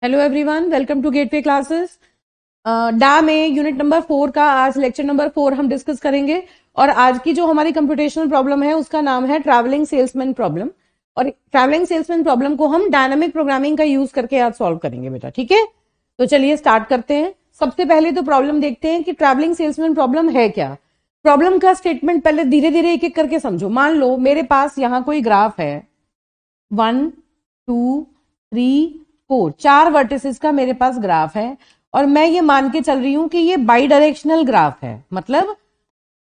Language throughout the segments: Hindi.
Hello everyone, welcome to Gateway Classes. डा में यूनिट नंबर 4 का आज लेक्चर नंबर 4 हम डिस्कस करेंगे। और आज की जो हमारी कंप्यूटेशनल प्रॉब्लम है उसका नाम है ट्रैवलिंग सेल्समैन प्रॉब्लम। और ट्रैवलिंग सेल्समैन प्रॉब्लम को हम डायनामिक प्रोग्रामिंग का यूज करके आज सॉल्व करेंगे बेटा, ठीक है। तो चलिए स्टार्ट करते हैं। सबसे पहले तो प्रॉब्लम देखते हैं कि ट्रैवलिंग सेल्समैन प्रॉब्लम है क्या। प्रॉब्लम का स्टेटमेंट पहले धीरे धीरे एक एक करके समझो। मान लो मेरे पास यहाँ कोई ग्राफ है 1 2 3 4, 4 वर्टिसेस का मेरे पास ग्राफ है और मैं ये मान के चल रही हूं कि ये बाई डायरेक्शनल ग्राफ है, मतलब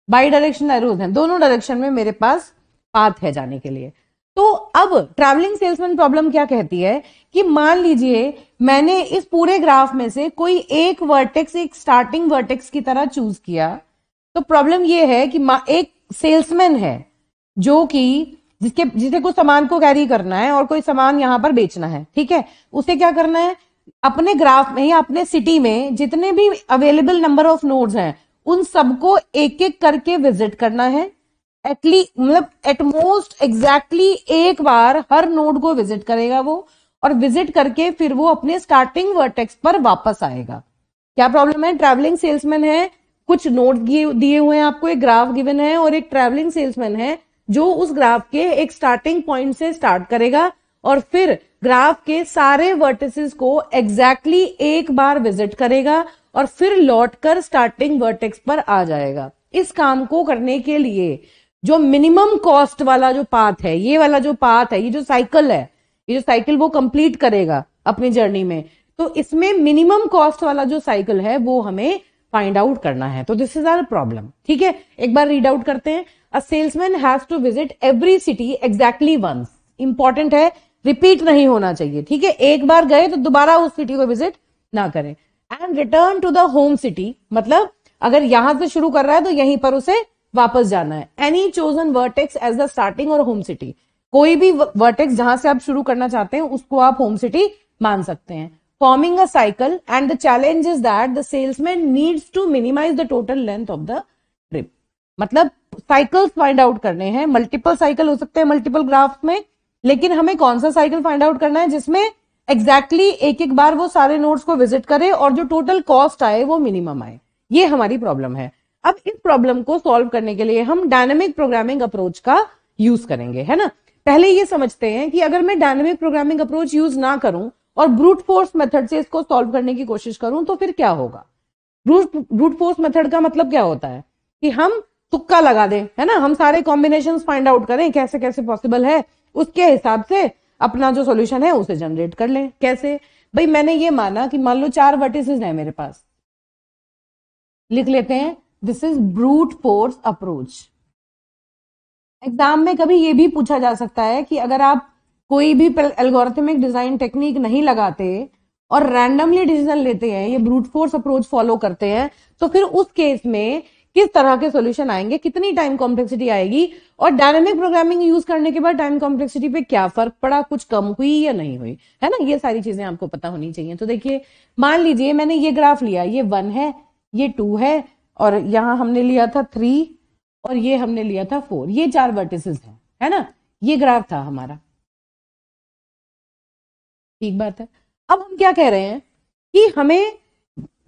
बाई डायरेक्शनल एरोज हैं, दोनों डायरेक्शन में मेरे पास पाथ है जाने के लिए। तो अब ट्रैवलिंग सेल्समैन प्रॉब्लम क्या कहती है कि मान लीजिए मैंने इस पूरे ग्राफ में से कोई एक वर्टेक्स, एक स्टार्टिंग वर्टेक्स की तरह चूज किया। तो प्रॉब्लम ये है कि एक सेल्समैन है जो कि जिसे कुछ सामान को कैरी करना है और कोई सामान यहां पर बेचना है, ठीक है। उसे क्या करना है, अपने ग्राफ में या अपने सिटी में जितने भी अवेलेबल नंबर ऑफ नोड्स हैं उन सबको एक एक करके विजिट करना है। एटलीस्ट मतलब एटमोस्ट एग्जैक्टली एक बार हर नोड को विजिट करेगा वो, और विजिट करके फिर वो अपने स्टार्टिंग वर्टेक्स पर वापस आएगा। क्या प्रॉब्लम है, ट्रैवलिंग सेल्समैन है, कुछ नोट दिए हुए हैं आपको, एक ग्राफ गिवन है और एक ट्रैवलिंग सेल्समैन है जो उस ग्राफ के एक स्टार्टिंग पॉइंट से स्टार्ट करेगा और फिर ग्राफ के सारे वर्टिसेस को एग्जैक्टली एक बार विजिट करेगा और फिर लौटकर स्टार्टिंग वर्टेक्स पर आ जाएगा। इस काम को करने के लिए जो मिनिमम कॉस्ट वाला जो पाथ है, ये वाला जो पाथ है, ये जो साइकिल है, ये जो साइकिल वो कंप्लीट करेगा अपनी जर्नी में, तो इसमें मिनिमम कॉस्ट वाला जो साइकिल है वो हमें फाइंड आउट करना है। तो दिस इज आवर प्रॉब्लम, ठीक है। एक बार रीड आउट करते हैं। A salesman has to visit every city exactly once. Important है, रिपीट नहीं होना चाहिए, ठीक है। एक बार गए तो दोबारा उस सिटी को विजिट ना करें। And return to the home city, मतलब अगर यहां से शुरू कर रहा है तो यहीं पर उसे वापस जाना है। Any chosen vertex as the starting और होम सिटी, कोई भी वर्टेक्स जहां से आप शुरू करना चाहते हैं उसको आप होम सिटी मान सकते हैं। Forming a cycle and the challenge is that the salesman needs to minimize the total length of the trip. मतलब साइकिल्स फाइंड आउट करने हैं, मल्टीपल साइकिल हो सकते हैं मल्टीपल ग्राफ में, लेकिन हमें कौन सा साइकिल फाइंड आउट करना है जिसमें एग्जैक्टली एक एक बार वो सारे नोड्स को विजिट करे और जो टोटल कॉस्ट आए वो मिनिमम आए। ये हमारी प्रॉब्लम है। अब इस प्रॉब्लम को सॉल्व करने के लिए हम डायनामिक प्रोग्रामिंग अप्रोच का यूज करेंगे, है ना। पहले ये समझते हैं कि अगर मैं डायनामिक प्रोग्रामिंग अप्रोच यूज ना करूं और ब्रूट फोर्स मेथड से इसको सॉल्व करने की कोशिश करूं तो फिर क्या होगा। ब्रूट फोर्स मेथड का मतलब क्या होता है कि हम तुक्का लगा दें, है ना, हम सारे कॉम्बिनेशन फाइंड आउट करें कैसे कैसे पॉसिबल है, उसके हिसाब से अपना जो सॉल्यूशन है उसे जनरेट कर लें। कैसे भाई, मैंने ये माना कि मान लो 4 वर्टिसेस हैं मेरे पास, लिख लेते हैं this is brute force approach. Exam में कभी ये भी पूछा जा सकता है कि अगर आप कोई भी एल्गोरिथमिक डिजाइन टेक्निक नहीं लगाते और रैंडमली डिसीजन लेते हैं, ये ब्रूट फोर्स अप्रोच फॉलो करते हैं, तो फिर उस केस में किस तरह के सॉल्यूशन आएंगे, कितनी टाइम कॉम्प्लेक्सिटी आएगी, और डायनामिक प्रोग्रामिंग यूज करने के बाद टाइम कॉम्प्लेक्सिटी पे क्या फर्क पड़ा, कुछ कम हुई या नहीं हुई, है ना। ये सारी चीजें आपको पता होनी चाहिए। तो देखिए, मान लीजिए मैंने ये ग्राफ लिया, ये 1 है, ये 2 है, और यहां हमने लिया था 3 और ये हमने लिया था 4, ये 4 वर्टिसेस हैं, है ना। ये ग्राफ था हमारा, ठीक बात है। अब हम क्या कह रहे हैं कि हमें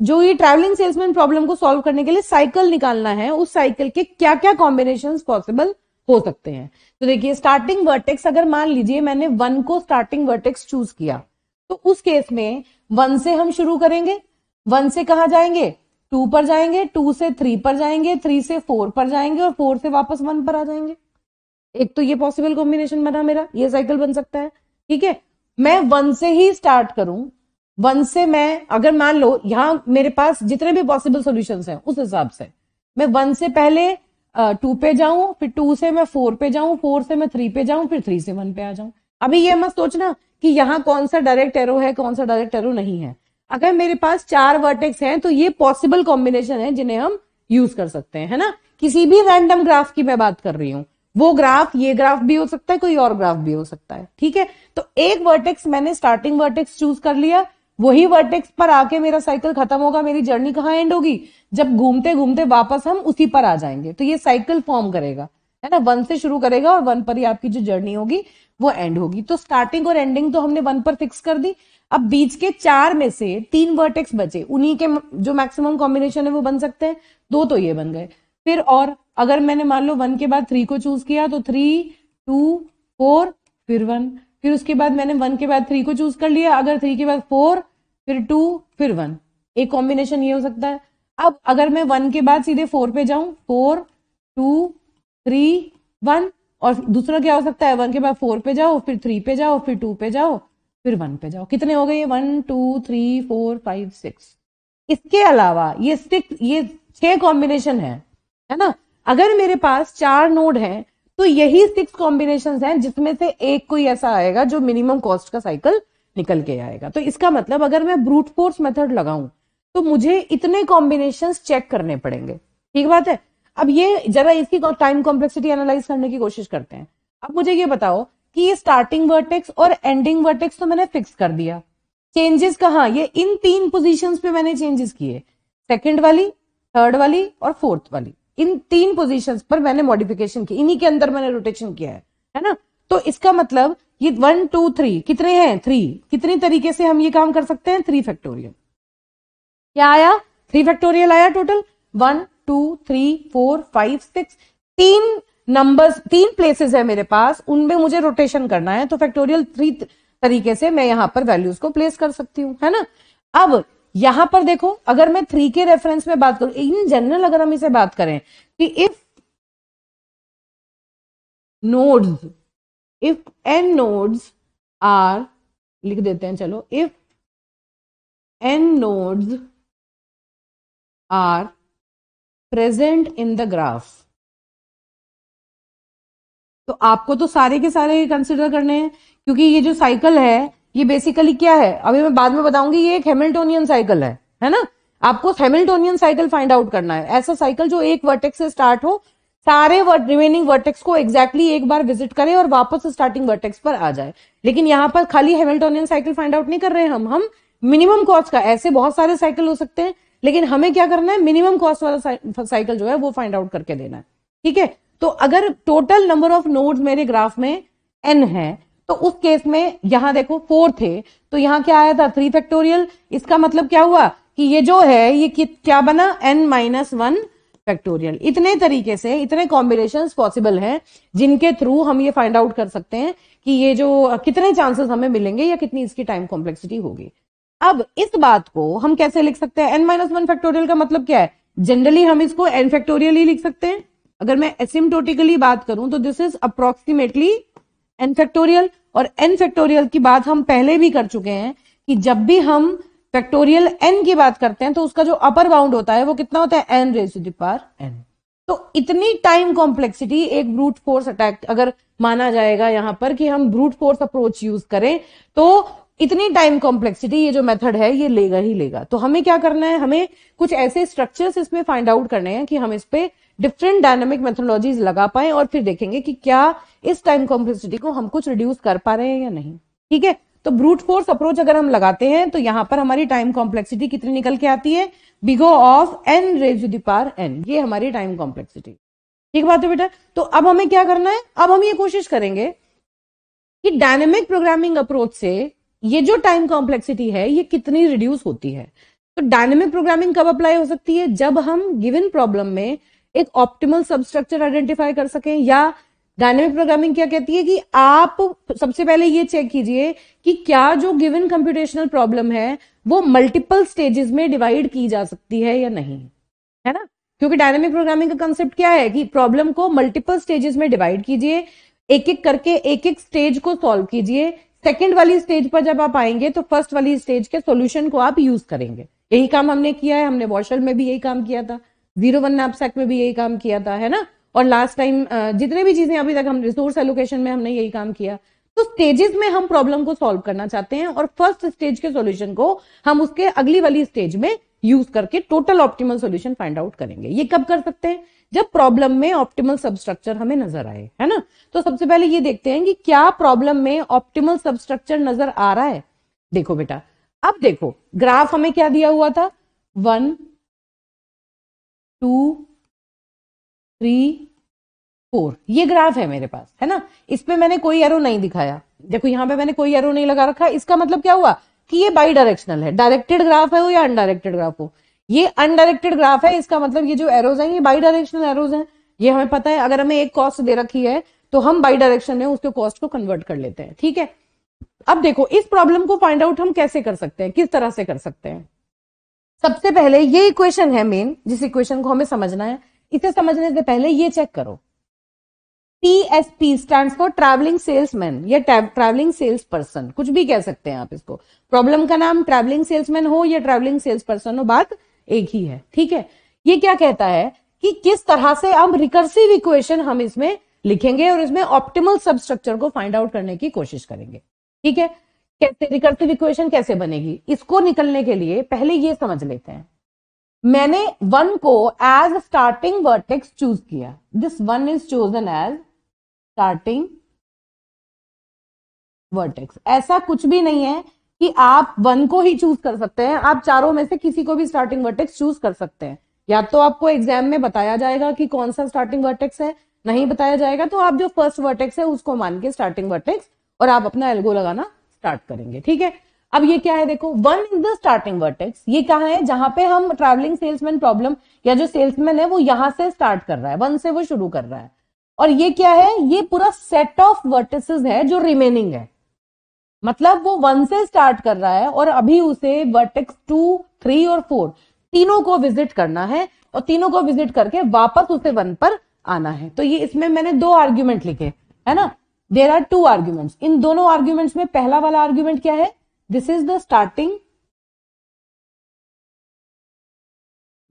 जो ये ट्रैवलिंग सेल्समैन प्रॉब्लम को सॉल्व करने के लिए साइकिल निकालना है, उस साइकिल के क्या क्या कॉम्बिनेशंस पॉसिबल हो सकते हैं। तो देखिए, स्टार्टिंग वर्टेक्स, अगर मान लीजिए मैंने 1 को स्टार्टिंग वर्टेक्स चूज किया तो उस केस में 1 से हम शुरू करेंगे। 1 से कहां जाएंगे, 2 पर जाएंगे, 2 से 3 पर जाएंगे, 3 से 4 पर जाएंगे और 4 से वापस 1 पर आ जाएंगे। एक तो ये पॉसिबल कॉम्बिनेशन बना मेरा, ये साइकिल बन सकता है, ठीक है। मैं 1 से ही स्टार्ट करूं, 1 से मैं अगर मान लो यहां मेरे पास जितने भी पॉसिबल सॉल्यूशंस हैं उस हिसाब से मैं 1 से पहले 2 पे जाऊं, फिर 2 से मैं 4 पे जाऊं, 4 से मैं 3 पे जाऊं, फिर 3 से 1 पे आ जाऊं। अभी ये मत सोचना कि यहां कौन सा डायरेक्ट एरो है, कौन सा डायरेक्ट एरो नहीं है। अगर मेरे पास 4 वर्टेक्स हैं तो ये पॉसिबल कॉम्बिनेशन है जिन्हें हम यूज कर सकते हैं, है ना। किसी भी रैंडम ग्राफ की मैं बात कर रही हूं, वो ग्राफ ये ग्राफ भी हो सकता है, कोई और ग्राफ भी हो सकता है, ठीक है। तो एक वर्टेक्स मैंने स्टार्टिंग वर्टेक्स चूज कर लिया, वही वर्टेक्स पर आके मेरा साइकिल खत्म होगा, मेरी जर्नी कहां एंड होगी, जब घूमते घूमते वापस हम उसी पर आ जाएंगे। तो ये साइकिल फॉर्म करेगा, है ना। 1 से शुरू करेगा और 1 पर ही आपकी जो जर्नी होगी वो एंड होगी। तो स्टार्टिंग और एंडिंग तो हमने 1 पर फिक्स कर दी। अब बीच के 4 में से 3 वर्टेक्स बचे, उन्हीं के जो मैक्सिमम कॉम्बिनेशन है वो बन सकते हैं, 2 तो ये बन गए। फिर और अगर मैंने मान लो 1 के बाद 3 को चूज किया तो 3 2 4 फिर 1, फिर उसके बाद मैंने 1 के बाद 3 को चूज कर लिया, अगर 3 के बाद 4 फिर 2 फिर 1, एक कॉम्बिनेशन ये हो सकता है। अब अगर मैं 1 के बाद सीधे 4 पे जाऊं, 4 2 3 1, और दूसरा क्या हो सकता है, 1 के बाद 4 पे जाओ, फिर 3 पे जाओ, फिर 2 पे जाओ, फिर 1 पे जाओ। कितने हो गए, 1 2 3 4 5 6। इसके अलावा ये 6 कॉम्बिनेशन है ना। अगर मेरे पास 4 नोड हैं तो यही 6 कॉम्बिनेशन हैं, जिसमें से एक कोई ऐसा आएगा जो मिनिमम कॉस्ट का साइकिल निकल के आएगा। तो इसका मतलब अगर मैं ब्रूट फोर्स मेथड लगाऊं तो मुझे इतने कॉम्बिनेशंस चेक करने पड़ेंगे। ठीक बात है। अब ये जरा इसकी टाइम कॉम्प्लेक्सिटी एनालाइज करने की कोशिश करते हैं। अब मुझे ये बताओ कि ये स्टार्टिंग वर्टेक्स और एंडिंग वर्टेक्स तो मैंने फिक्स कर दिया, चेंजेस कहाँ, ये इन 3 पोजीशंस पे मैंने चेंजेस किए, सेकंड वाली, थर्ड वाली और फोर्थ वाली, इन 3 पोजीशंस पर मैंने मॉडिफिकेशन की, इन्हीं के अंदर मैंने रोटेशन किया है ना। तो इसका मतलब ये 1 2 3 कितने हैं, 3। कितनी तरीके से हम ये काम कर सकते हैं, 3 फैक्टोरियल। क्या आया, 3 फैक्टोरियल आया टोटल, 1 2 3 4 5 6, 3 नंबर्स, 3 प्लेसेस है मेरे पास, उनमें मुझे रोटेशन करना है, तो फैक्टोरियल 3 तरीके से मैं यहां पर वैल्यूज को प्लेस कर सकती हूं, है ना। अब यहां पर देखो, अगर मैं 3 के रेफरेंस में बात करूं, इन जनरल अगर हम इसे बात करें कि if nodes, if n nodes are, लिख देते हैं चलो, if n nodes are present in the graph, तो आपको तो सारे के सारे कंसिडर करने हैं, क्योंकि ये जो साइकिल है ये बेसिकली क्या है, अभी मैं बाद में बताऊंगी, ये एक हैमिल्टोनियन साइकिल है ना। आपको हैमिल्टोनियन साइकिल फाइंड आउट करना है, ऐसा साइकिल जो एक वर्टेक्स से स्टार्ट हो, सारे रिमेनिंग वर्टेक्स को एग्जैक्टली एक बार विजिट करे और वापस स्टार्टिंग वर्टेक्स पर आ जाए। लेकिन यहां पर खाली हैमिल्टोनियन साइकिल फाइंड आउट नहीं कर रहे हैं हम मिनिमम कॉस्ट का, ऐसे बहुत सारे साइकिल हो सकते हैं, लेकिन हमें क्या करना है, मिनिमम कॉस्ट वाला साइकिल जो है वो फाइंड आउट करके देना है। ठीक है, तो अगर टोटल नंबर ऑफ नोड्स मेरे ग्राफ में n है, तो उस केस में यहां देखो 4 थे, तो यहां क्या आया था, 3 फैक्टोरियल। इसका मतलब क्या हुआ कि ये जो है ये क्या बना, n माइनस 1 फैक्टोरियल। इतने तरीके से इतने कॉम्बिनेशंस पॉसिबल हैं जिनके थ्रू हम ये फाइंड आउट कर सकते हैं कि ये जो कितने चांसेस हमें मिलेंगे या कितनी इसकी टाइम कॉम्प्लेक्सिटी होगी। अब इस बात को हम कैसे लिख सकते हैं, n माइनस 1 फैक्टोरियल का मतलब क्या है, जनरली हम इसको n फैक्टोरियल ही लिख सकते हैं। अगर मैं एसिम्प्टोटिकली बात करूं तो this is approximately n factorial, और n फैक्टोरियल की बात हम पहले भी कर चुके हैं कि जब भी हम फैक्टोरियल n की बात करते हैं तो उसका जो अपर बाउंड होता है वो कितना होता है, n raise to the power n। तो इतनी टाइम कॉम्प्लेक्सिटी एक ब्रूट फोर्स अटैक अगर माना जाएगा यहां पर कि हम ब्रूट फोर्स अप्रोच यूज करें, तो इतनी टाइम कॉम्प्लेक्सिटी ये जो मेथड है ये लेगा ही लेगा। तो हमें क्या करना है, हमें कुछ ऐसे स्ट्रक्चर्स इसमें फाइंड आउट करने हैं कि हम इस पे डिफरेंट डायनामिक मेथोडोलॉजीज लगा पाए और फिर देखेंगे कि क्या इस टाइम कॉम्प्लेक्सिटी को हम कुछ रिड्यूस कर पा रहे हैं या नहीं। ठीक है, तो ब्रूट फोर्स अप्रोच अगर हम लगाते हैं तो यहां पर हमारी टाइम कॉम्प्लेक्सिटी कितनी निकल के आती है, big O of n raise to the power n, ये हमारी टाइम कॉम्प्लेक्सिटी। ठीक बात है बेटा। तो अब हमें क्या करना है, अब हम ये कोशिश करेंगे कि डायनेमिक प्रोग्रामिंग अप्रोच से ये जो टाइम कॉम्प्लेक्सिटी है ये कितनी रिड्यूस होती है। तो डायनेमिक प्रोग्रामिंग कब अप्लाई हो सकती है, जब हम गिवन प्रॉब्लम में एक ऑप्टिमल सबस्ट्रक्चर आइडेंटिफाई कर सकें, या डायनेमिक प्रोग्रामिंग क्या कहती है कि आप सबसे पहले ये चेक कीजिए कि क्या जो गिवन कंप्यूटेशनल प्रॉब्लम है वो मल्टीपल स्टेजेस में डिवाइड की जा सकती है या नहीं, है ना। क्योंकि डायनेमिक प्रोग्रामिंग का कंसेप्ट क्या है कि प्रॉब्लम को मल्टीपल स्टेजेस में डिवाइड कीजिए, एक एक करके एक एक स्टेज को सॉल्व कीजिए, सेकंड वाली स्टेज पर जब आप आएंगे तो फर्स्ट वाली स्टेज के सॉल्यूशन को आप यूज करेंगे। यही काम हमने किया है, हमने वॉशल में भी यही काम किया था, 01 नैपसैक में भी यही काम किया था, है ना। और लास्ट टाइम जितने भी चीजें अभी तक हम रिसोर्स एलोकेशन में हमने यही काम किया। तो स्टेजेस में हम प्रॉब्लम को सॉल्व करना चाहते हैं और फर्स्ट स्टेज के सॉल्यूशन को हम उसके अगली वाली स्टेज में यूज करके total optimal solution find out करेंगे। ये कब कर सकते हैं, जब प्रॉब्लम में ऑप्टिमल सबस्ट्रक्चर हमें नजर आए, है ना। तो सबसे पहले ये देखते हैं कि क्या प्रॉब्लम में ऑप्टिमल सबस्ट्रक्चर नजर आ रहा है। देखो बेटा, अब देखो ग्राफ हमें क्या दिया हुआ था, 1 2 3 4, ये ग्राफ है मेरे पास, है ना। इस पे मैंने कोई एरो नहीं दिखाया, देखो यहां पे मैंने कोई एरो नहीं लगा रखा। इसका मतलब क्या हुआ, कि ये बाई डायरेक्शनल है, डायरेक्टेड ग्राफ है हो या अनडायरेक्टेड ग्राफ हो। ये अनडायरेक्टेड ग्राफ है, इसका मतलब ये जो एरोज हैं ये बाई डायरेक्शनल एरोज हैं, ये हमें पता है। अगर हमें एक कॉस्ट दे रखी है तो हम बाई डायरेक्शन में उसके कॉस्ट को कन्वर्ट कर लेते हैं, ठीक है। अब देखो इस प्रॉब्लम को फाइंड आउट हम कैसे कर सकते हैं, किस तरह से कर सकते हैं। सबसे पहले ये इक्वेशन है मेन, जिस इक्वेशन को हमें समझना है। इसे समझने से पहले ये चेक करो, TSP stands for travelling salesman या ट्रैवलिंग सेल्स पर्सन, कुछ भी कह सकते हैं आप इसको। प्रॉब्लम का नाम ट्रैवलिंग सेल्समैन हो या ट्रैवलिंग सेल्स पर्सन हो, बात एक ही है, ठीक है। ये क्या कहता है कि किस तरह से हम रिकर्सिव इक्वेशन हम इसमें लिखेंगे और इसमें ऑप्टिमल सबस्ट्रक्चर को फाइंड आउट करने की कोशिश करेंगे, ठीक है। कैसे रिकर्सिव इक्वेशन कैसे बनेगी, इसको निकलने के लिए पहले ये समझ लेते हैं। मैंने 1 को एज स्टार्टिंग वर्टेक्स चूज किया, this 1 is chosen as starting vertex. ऐसा कुछ भी नहीं है कि आप 1 को ही चूज कर सकते हैं, आप चारों में से किसी को भी स्टार्टिंग वर्टेक्स चूज कर सकते हैं। या तो आपको एग्जाम में बताया जाएगा कि कौन सा स्टार्टिंग वर्टेक्स है, नहीं बताया जाएगा तो आप जो फर्स्ट वर्टेक्स है उसको मान के स्टार्टिंग वर्टेक्स और आप अपना एल्गो लगाना स्टार्ट करेंगे, ठीक है। अब ये क्या है, देखो 1 इज द स्टार्टिंग वर्टेक्स। ये कहां है, जहां पे हम ट्रैवलिंग सेल्समैन प्रॉब्लम या जो सेल्समैन है वो यहां से स्टार्ट कर रहा है, 1 से वो शुरू कर रहा है। और ये क्या है, ये पूरा सेट ऑफ वर्टिसेस है जो रिमेनिंग है, मतलब वो 1 से स्टार्ट कर रहा है और अभी उसे वर्टेक्स 2, 3 और 4 तीनों को विजिट करना है और तीनों को विजिट करके वापस उसे 1 पर आना है। तो ये इसमें मैंने 2 आर्ग्यूमेंट लिखे है ना, देयर आर 2 आर्ग्यूमेंट्स। इन दोनों आर्ग्यूमेंट्स में पहला वाला आर्ग्यूमेंट क्या है, this is the starting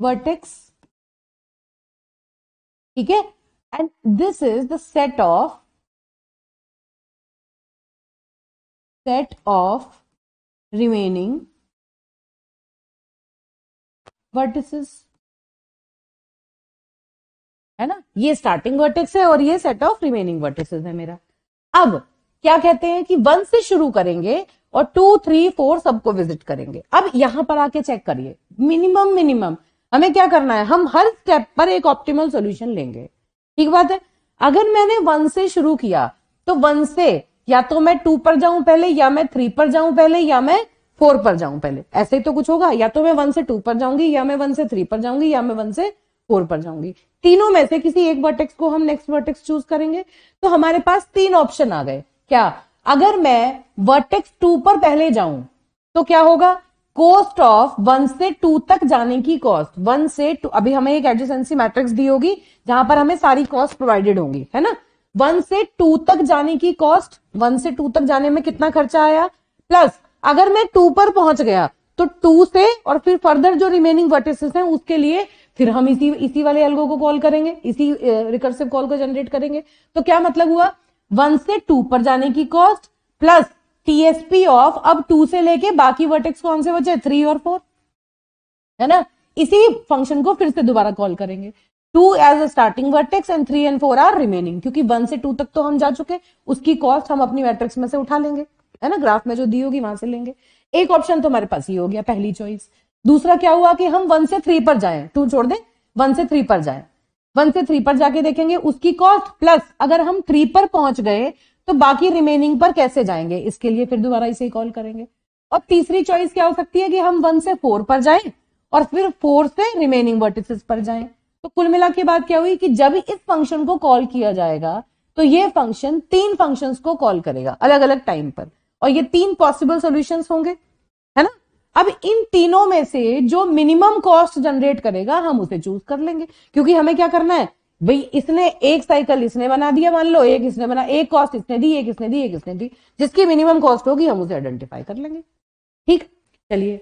vertex, ठीक है, and this is the set of remaining vertices, है ना। ये स्टार्टिंग वर्टेक्स है और ये सेट ऑफ रिमेनिंग वर्टिसेस है मेरा। अब क्या कहते हैं कि 1 से शुरू करेंगे और 2, 3, 4 सबको विजिट करेंगे। अब यहां पर आके चेक करिए, मिनिमम हमें क्या करना है, हम हर स्टेप पर एक ऑप्टिमल सॉल्यूशन लेंगे, ठीक बात है। अगर मैंने 1 से शुरू किया तो 1 से या तो मैं 2 पर जाऊं पहले, या मैं 3 पर जाऊं पहले, या मैं 4 पर जाऊं पहले, ऐसे ही तो कुछ होगा। या तो मैं 1 से 2 पर जाऊंगी, या मैं 1 से 3 पर जाऊंगी, या मैं 1 से 4 पर जाऊंगी। तीनों में से किसी एक वर्टेक्स को हम नेक्स्ट वर्टेक्स चूज करेंगे। तो हमारे पास 3 ऑप्शन आ गए। क्या, अगर मैं वर्टेक्स 2 पर पहले जाऊं तो क्या होगा, कॉस्ट ऑफ 1 से 2 तक जाने की कॉस्ट, 1 से 2, अभी हमें एक एडजेसेंसी मैट्रिक्स दी होगी जहां पर हमें सारी कॉस्ट प्रोवाइडेड होंगी, है ना। 1 से 2 तक जाने की कॉस्ट, 1 से 2 तक जाने में कितना खर्चा आया, प्लस अगर मैं 2 पर पहुंच गया तो 2 से और फिर फर्दर जो रिमेनिंग वर्टिसेस हैं उसके लिए फिर हम इसी वाले एल्गो को कॉल करेंगे, इसी रिकर्सिव कॉल को जनरेट करेंगे। तो क्या मतलब हुआ, 1 से 2 पर जाने की कॉस्ट प्लस TSP ऑफ, अब 2 से लेके बाकी वर्टेक्स कौन से बचे, 3 और 4, है ना। इसी फंक्शन को फिर से दोबारा कॉल करेंगे, 2 as a starting vertex and 3 and 4 are remaining, क्योंकि 1 से 2 तक तो हम जा चुके, उसकी कॉस्ट हम अपनी मैट्रिक्स में से उठा लेंगे, है ना, ग्राफ में जो दी होगी वहां से लेंगे। एक ऑप्शन तो हमारे पास ही हो गया, पहली चॉइस। दूसरा क्या हुआ कि हम 1 से 3 पर जाएं, 2 छोड़ दें, 1 से 3 पर जाएं, 1 से 3 पर जाके देखेंगे उसकी कॉस्ट, प्लस अगर हम 3 पर पहुंच गए तो बाकी रिमेनिंग पर कैसे जाएंगे, इसके लिए फिर दोबारा इसे कॉल करेंगे। और तीसरी चॉइस क्या हो सकती है कि हम 1 से 4 पर जाएं और फिर 4 से रिमेनिंग वर्टिसेस पर जाएं। तो कुल मिला के बात क्या हुई कि जब इस फंक्शन को कॉल किया जाएगा तो ये फंक्शन 3 फंक्शंस को कॉल करेगा अलग अलग टाइम पर, और ये 3 पॉसिबल सॉल्यूशंस होंगे, है ना। अब इन तीनों में से जो मिनिमम कॉस्ट जनरेट करेगा हम उसे चूज कर लेंगे, क्योंकि हमें क्या करना है भाई, इसने एक साइकिल इसने बना दिया, मान लो एक इसने बना, एक कॉस्ट इसने दी, एक इसने दी, एक इसने दी, जिसकी मिनिमम कॉस्ट होगी हम उसे आइडेंटिफाई कर लेंगे, ठीक। चलिए,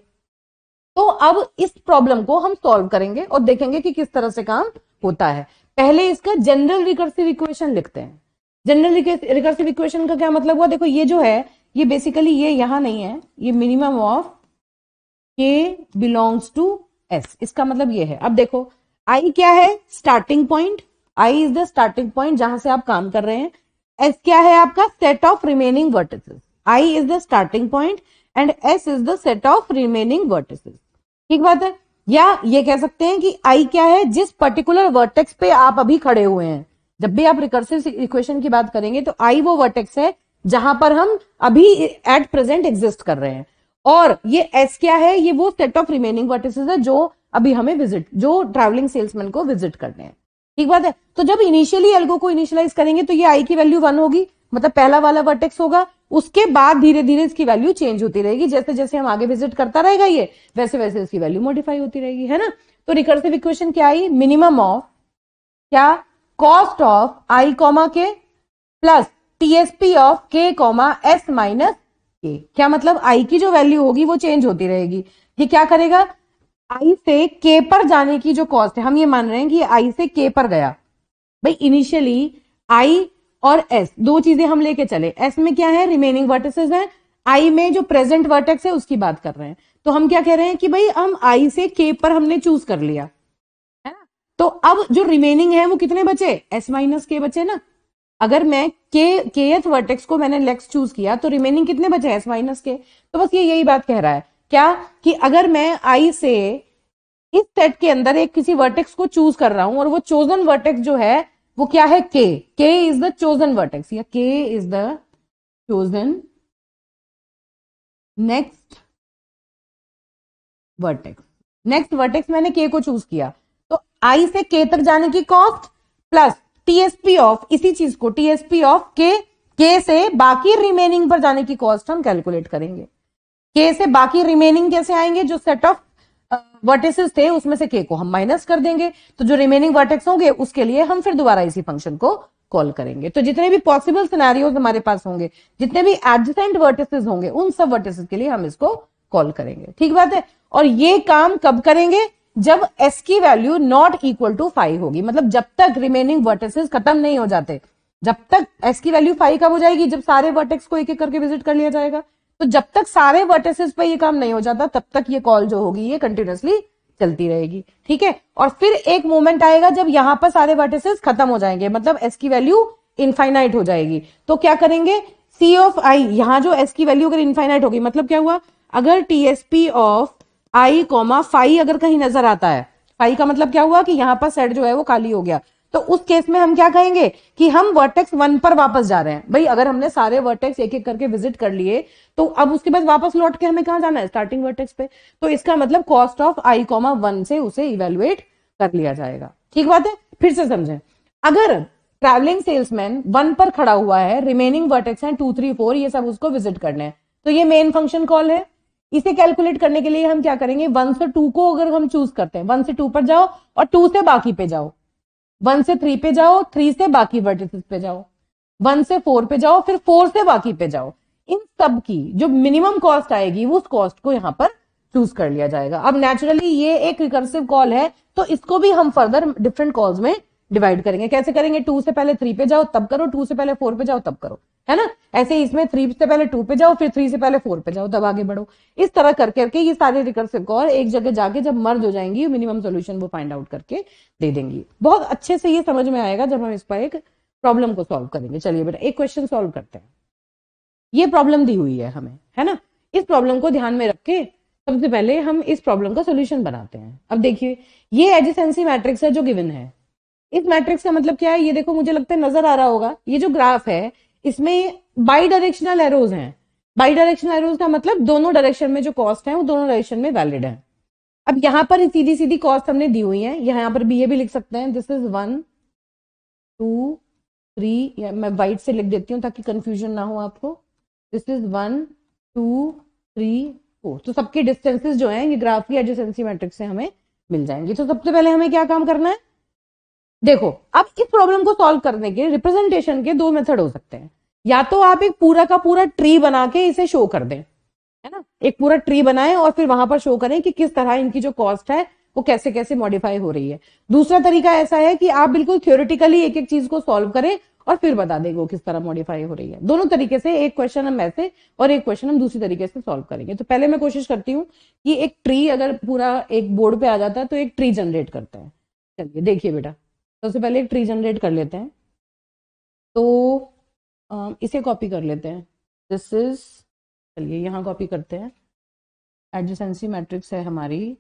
तो अब इस प्रॉब्लम को हम सॉल्व करेंगे और देखेंगे कि किस तरह से काम होता है। पहले इसका जनरल रिकर्सिव इक्वेशन लिखते हैं। जनरल रिकर्सिव इक्वेशन का क्या मतलब हुआ, देखो ये जो है ये बेसिकली ये यहां नहीं है, ये minimum of k belongs to s, इसका मतलब ये है। अब देखो i क्या है, starting point, i is the starting point जहां से आप काम कर रहे हैं। s क्या है आपका, set of remaining vertices, i is the starting point and s is the set of remaining vertices, ठीक बात है। या ये कह सकते हैं कि i क्या है, जिस पर्टिकुलर वर्टेक्स पे आप अभी खड़े हुए हैं। जब भी आप रिकर्सिव इक्वेशन की बात करेंगे तो i वो वर्टेक्स है जहां पर हम अभी एट प्रेजेंट एग्जिस्ट कर रहे हैं, और ये एस क्या है, ये वो सेट ऑफ रिमेनिंग वर्टिसेस है जो अभी हमें विजिट, जो ट्रैवलिंग सेल्समैन को विजिट करने हैं। ठीक बात है। तो जब इनिशियली एल्गो को इनिशियलाइज करेंगे तो ये आई की वैल्यू 1 होगी, मतलब पहला वाला वर्टेक्स होगा। उसके बाद धीरे धीरे इसकी वैल्यू चेंज होती रहेगी, जैसे जैसे हम आगे विजिट करता रहेगा ये, वैसे वैसे इसकी वैल्यू मॉडिफाई होती रहेगी, है ना। तो रिकर्सिव इक्वेशन क्या आई, मिनिमम ऑफ क्या, कॉस्ट ऑफ आई कॉमा के प्लस टीएसपी ऑफ के कॉमा एस माइनस के। क्या मतलब, आई की जो वैल्यू होगी वो चेंज होती रहेगी। ये क्या करेगा, आई से के पर जाने की जो कॉस्ट है, हम ये मान रहे हैं कि आई से के पर गया। भाई इनिशियली आई और एस दो चीजें हम लेके चले, एस में क्या है, रिमेनिंग वर्टिसेस है, आई में जो प्रेजेंट वर्टेक्स है उसकी बात कर रहे हैं। तो हम क्या कह रहे हैं कि भाई हम आई से के पर हमने चूज कर लिया, है ना। तो अब जो रिमेनिंग है वो कितने बचे, एस माइनस के बचे ना। अगर मैं केथ वर्टेक्स को मैंने लेक्स चूज किया तो रिमेनिंग कितने बचे, एस माइनस के। तो बस ये यही बात कह रहा है क्या, कि अगर मैं आई से इस सेट के अंदर एक किसी वर्टेक्स को चूज कर रहा हूं और वो चोजन वर्टेक्स जो है वो क्या है, के इज द चोजन वर्टेक्स, या के is the chosen next vertex. Next vertex मैंने के को चूज किया, तो आई से के तक जाने की कॉस्ट प्लस टीएसपी ऑफ इसी चीज को, टीएसपी ऑफ के से बाकी रिमेनिंग पर जाने की कॉस्ट हम कैलकुलेट करेंगे। के से बाकी रिमेनिंग कैसे आएंगे, जो सेट ऑफ वर्टिसेस थे उसमें से के को हम माइनस कर देंगे, तो जो रिमेनिंग वर्टेक्स होंगे उसके लिए हम फिर दोबारा इसी फंक्शन को कॉल करेंगे। तो जितने भी पॉसिबल सिनेरियोज हमारे पास होंगे, जितने भी एडजेसेंट वर्टिसेस होंगे, उन सब वर्टिसेस के लिए हम इसको कॉल करेंगे। ठीक बात है। और ये काम कब करेंगे, जब एस की वैल्यू नॉट इक्वल टू 5 होगी, मतलब जब तक रिमेनिंग वर्टिसेस खत्म नहीं हो जाते। जब तक एस की वैल्यू 5 कब हो जाएगी, जब सारे वर्टेक्स को एक एक करके विजिट कर लिया जाएगा। तो जब तक सारे वर्टिसेस पे ये काम नहीं हो जाता तब तक ये कॉल जो होगी ये कंटिन्यूअसली चलती रहेगी। ठीक है। और फिर एक मोमेंट आएगा जब यहां पर सारे वर्टिसेस खत्म हो जाएंगे, मतलब एस की वैल्यू इनफाइनाइट हो जाएगी। तो क्या करेंगे, सी ऑफ आई, यहां जो एस की वैल्यू अगर इनफाइनाइट होगी, मतलब क्या हुआ, अगर TSP of I comma five अगर कहीं नजर आता है, फाइव का मतलब क्या हुआ कि यहां पर सेट जो है वो खाली हो गया, तो उस केस में हम क्या कहेंगे कि हम वर्टेक्स 1 पर वापस जा रहे हैं। भाई अगर हमने सारे वर्टेक्स एक एक करके विजिट कर लिए तो अब उसके बाद वापस लौट के हमें कहां जाना है, स्टार्टिंग वर्टेक्स पे। तो इसका मतलब कॉस्ट ऑफ आई कॉमा 1 से उसे इवेलुएट कर लिया जाएगा। ठीक बात है। फिर से समझें, अगर ट्रैवलिंग सेल्समैन 1 पर खड़ा हुआ है, रिमेनिंग वर्टेक्स हैं 2 3 4, ये सब उसको विजिट करने हैं, तो ये मेन फंक्शन कॉल है। इसे कैलकुलेट करने के लिए हम क्या करेंगे, 1 से 2 को अगर हम चूज करते हैं, 1 से 2 पर जाओ और 2 से बाकी पे जाओ, 1 से 3 पे जाओ, 3 से बाकी वर्टिसेस पे जाओ, 1 से 4 पे जाओ, फिर 4 से बाकी पे जाओ। इन सब की जो मिनिमम कॉस्ट आएगी उस कॉस्ट को यहां पर चूज कर लिया जाएगा। अब नेचुरली ये एक रिकर्सिव कॉल है, तो इसको भी हम फर्दर डिफरेंट कॉल्स में डिवाइड करेंगे। कैसे करेंगे, 2 से पहले 3 पे जाओ तब करो, 2 से पहले 4 पे जाओ तब करो, है ना। ऐसे ही इसमें 3 से पहले 2 पे जाओ, फिर 3 से पहले 4 पे जाओ, तब आगे बढ़ो। इस तरह कर करके ये सारे रिकर्सिव कॉल एक जगह जाके जब मर्ज हो जाएंगी, मिनिमम सोल्यूशन वो फाइंड आउट करके दे देंगी। बहुत अच्छे से ये समझ में आएगा जब हम इस पर एक प्रॉब्लम को सॉल्व करेंगे। चलिए बेटा एक क्वेश्चन सॉल्व करते हैं। ये प्रॉब्लम दी हुई है हमें, है ना। इस प्रॉब्लम को ध्यान में रख के सबसे पहले हम इस प्रॉब्लम का सोल्यूशन बनाते हैं। अब देखिए, ये एडजेसेंसी मैट्रिक्स है जो गिवन है। इस मैट्रिक्स का मतलब क्या है, ये देखो, मुझे लगता है नजर आ रहा होगा, ये जो ग्राफ है इसमें बाई डायरेक्शनल एरोज हैं। बाई डायरेक्शनल एरोज का मतलब दोनों डायरेक्शन में जो कॉस्ट है वो दोनों डायरेक्शन में वैलिड है। अब यहां पर सीधी सीधी कॉस्ट हमने दी हुई है, यहां पर भी ये भी लिख सकते हैं, दिस इज 1 2 3, या मैं वाइट से लिख देती हूँ ताकि कंफ्यूजन ना हो आपको। दिस इज 1 2 3 4, तो सबके डिस्टेंसेस जो हैं ये ग्राफ की एडजेसेंसी मैट्रिक्स से हमें मिल जाएंगे। तो सबसे पहले हमें क्या काम करना है, देखो अब इस प्रॉब्लम को सॉल्व करने के रिप्रेजेंटेशन के दो मेथड हो सकते हैं। या तो आप एक पूरा का पूरा ट्री बना के इसे शो कर दें, है ना, एक पूरा ट्री बनाएं और फिर वहां पर शो करें कि किस तरह इनकी जो कॉस्ट है वो कैसे कैसे मॉडिफाई हो रही है। दूसरा तरीका ऐसा है कि आप बिल्कुल थ्योरेटिकली एक एक चीज को सॉल्व करें और फिर बता देंगे वो किस तरह मॉडिफाई हो रही है। दोनों तरीके से, एक क्वेश्चन हम ऐसे और एक क्वेश्चन हम दूसरी तरीके से सॉल्व करेंगे। तो पहले मैं कोशिश करती हूँ कि एक ट्री अगर पूरा एक बोर्ड पे आ जाता है तो एक ट्री जनरेट करते हैं। चलिए देखिए बेटा, सबसे पहले एक ट्री जनरेट कर लेते हैं। तो इसे कॉपी कर लेते हैं, दिस इज, चलिए यहाँ कॉपी करते हैं। एडजेसेंसी मैट्रिक्स है हमारी,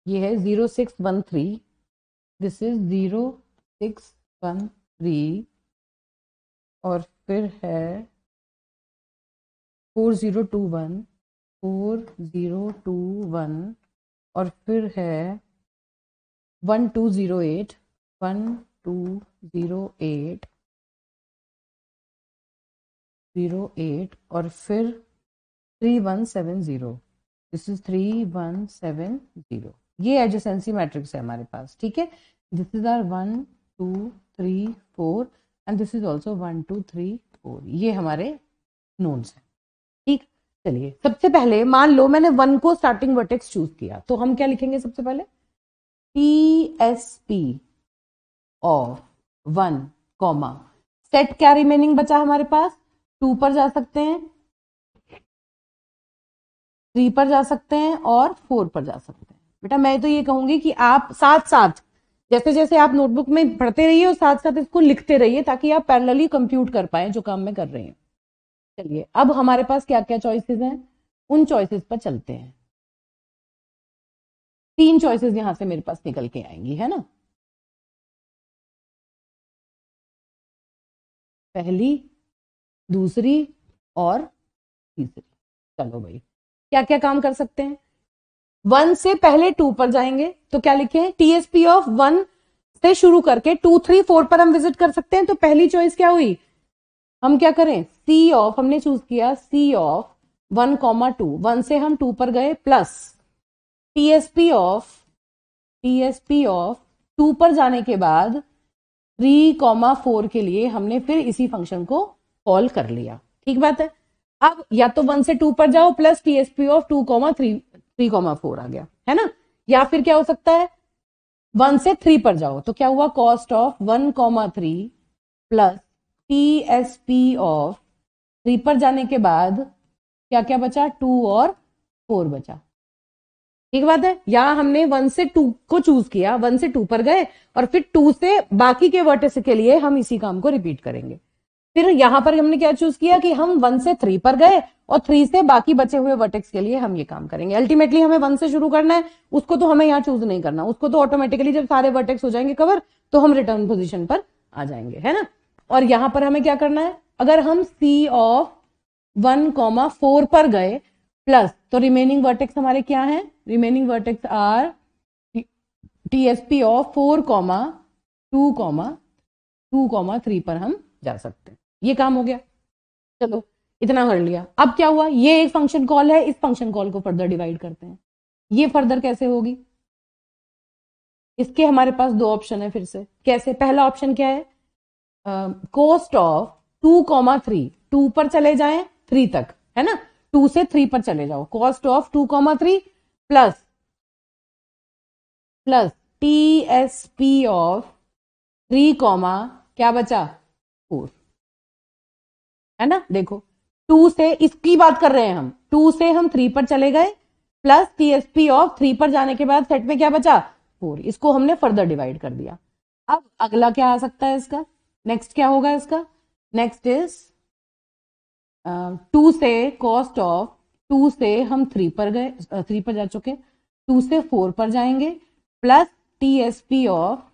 ये है 0 6 1 3, दिस इज 0 613 और फिर है 4021 4021 और फिर है 1208 1208 08 और फिर 3170। This is 3170। ये एडजेसेंसी मैट्रिक्स है हमारे पास, ठीक है। This is are 1 2 3 4 and this is also 1 2 3 4। ये हमारे नोन्स हैं, ठीक। चलिए सबसे पहले मान लो मैंने 1 को स्टार्टिंग वर्टेक्स चूज किया, तो हम क्या लिखेंगे सबसे पहले, TSP ऑफ 1 कॉमा सेट क्या रिमेनिंग बचा हमारे पास, 2 पर जा सकते हैं, 3 पर जा सकते हैं और 4 पर जा सकते हैं। बेटा मैं तो ये कहूंगी कि आप साथ साथ जैसे जैसे आप नोटबुक में पढ़ते रहिए और साथ साथ इसको लिखते रहिए ताकि आप पैरेलली कंप्यूट कर पाए जो काम मैं कर रही हूँ। चलिए अब हमारे पास क्या क्या चॉइसेस हैं, उन चॉइसेस पर चलते हैं। 3 चॉइसेस यहां से मेरे पास निकल के आएंगी, है ना। पहली, दूसरी और तीसरी। चलो भाई क्या क्या काम कर सकते हैं। 1 से पहले 2 पर जाएंगे तो क्या लिखें, TSP ऑफ 1 से शुरू करके 2 3 4 पर हम विजिट कर सकते हैं। तो पहली चॉइस क्या हुई, हम क्या करें, C ऑफ, हमने चूज किया C ऑफ 1 2। 1 से हम 2 पर गए प्लस TSP ऑफ 2 पर जाने के बाद 3 4 के लिए हमने फिर इसी फंक्शन को कॉल कर लिया, ठीक बात है। अब या तो 1 से 2 पर जाओ प्लस TSP ऑफ 2 3 4 आ गया, है ना। या फिर क्या हो सकता है, 1 से 3 पर जाओ तो क्या हुआ, cost of 1 3 plus TSP of 3 पर जाने के बाद क्या क्या बचा, 2 और 4 बचा, ठीक बात है। या हमने 1 से 2 को चूज किया, 1 से 2 पर गए और फिर 2 से बाकी के वर्टेक्स के लिए हम इसी काम को रिपीट करेंगे। फिर यहां पर हमने क्या चूज किया कि हम 1 से 3 पर गए और 3 से बाकी बचे हुए वर्टेक्स के लिए हम ये काम करेंगे। अल्टीमेटली हमें 1 से शुरू करना है, उसको तो हमें यहाँ चूज नहीं करना, उसको तो ऑटोमेटिकली जब सारे वर्टेक्स हो जाएंगे कवर तो हम रिटर्न पोजीशन पर आ जाएंगे, है ना। और यहां पर हमें क्या करना है, अगर हम C ऑफ 1 4 पर गए प्लस, तो रिमेनिंग वर्टेक्स हमारे क्या हैं, remaining vertex are TSP of 4 2 3 पर हम जा सकते हैं। ये काम हो गया, चलो इतना कर लिया। अब क्या हुआ, ये एक फंक्शन कॉल है, इस फंक्शन कॉल को फर्दर डिवाइड करते हैं। ये फर्दर कैसे होगी, इसके हमारे पास 2 ऑप्शन है फिर से। कैसे, पहला ऑप्शन क्या है, कोस्ट ऑफ 2 3, 2 पर चले जाएं 3 तक, है ना, 2 से 3 पर चले जाओ, cost of 2 3 plus TSP of 3 क्या बचा, 4, है ना। देखो 2 से, इसकी बात कर रहे हैं हम, 2 से हम 3 पर चले गए प्लस TSP ऑफ 3 पर जाने के बाद सेट में क्या बचा, 4, इसको हमने फर्दर डिवाइड कर दिया। अब अगला क्या आ सकता है इसका, नेक्स्ट क्या होगा इसका, नेक्स्ट इज 2 से कॉस्ट ऑफ 2 से हम 3 पर गए, 3 पर जा चुके, 2 से 4 पर जाएंगे प्लस TSP ऑफ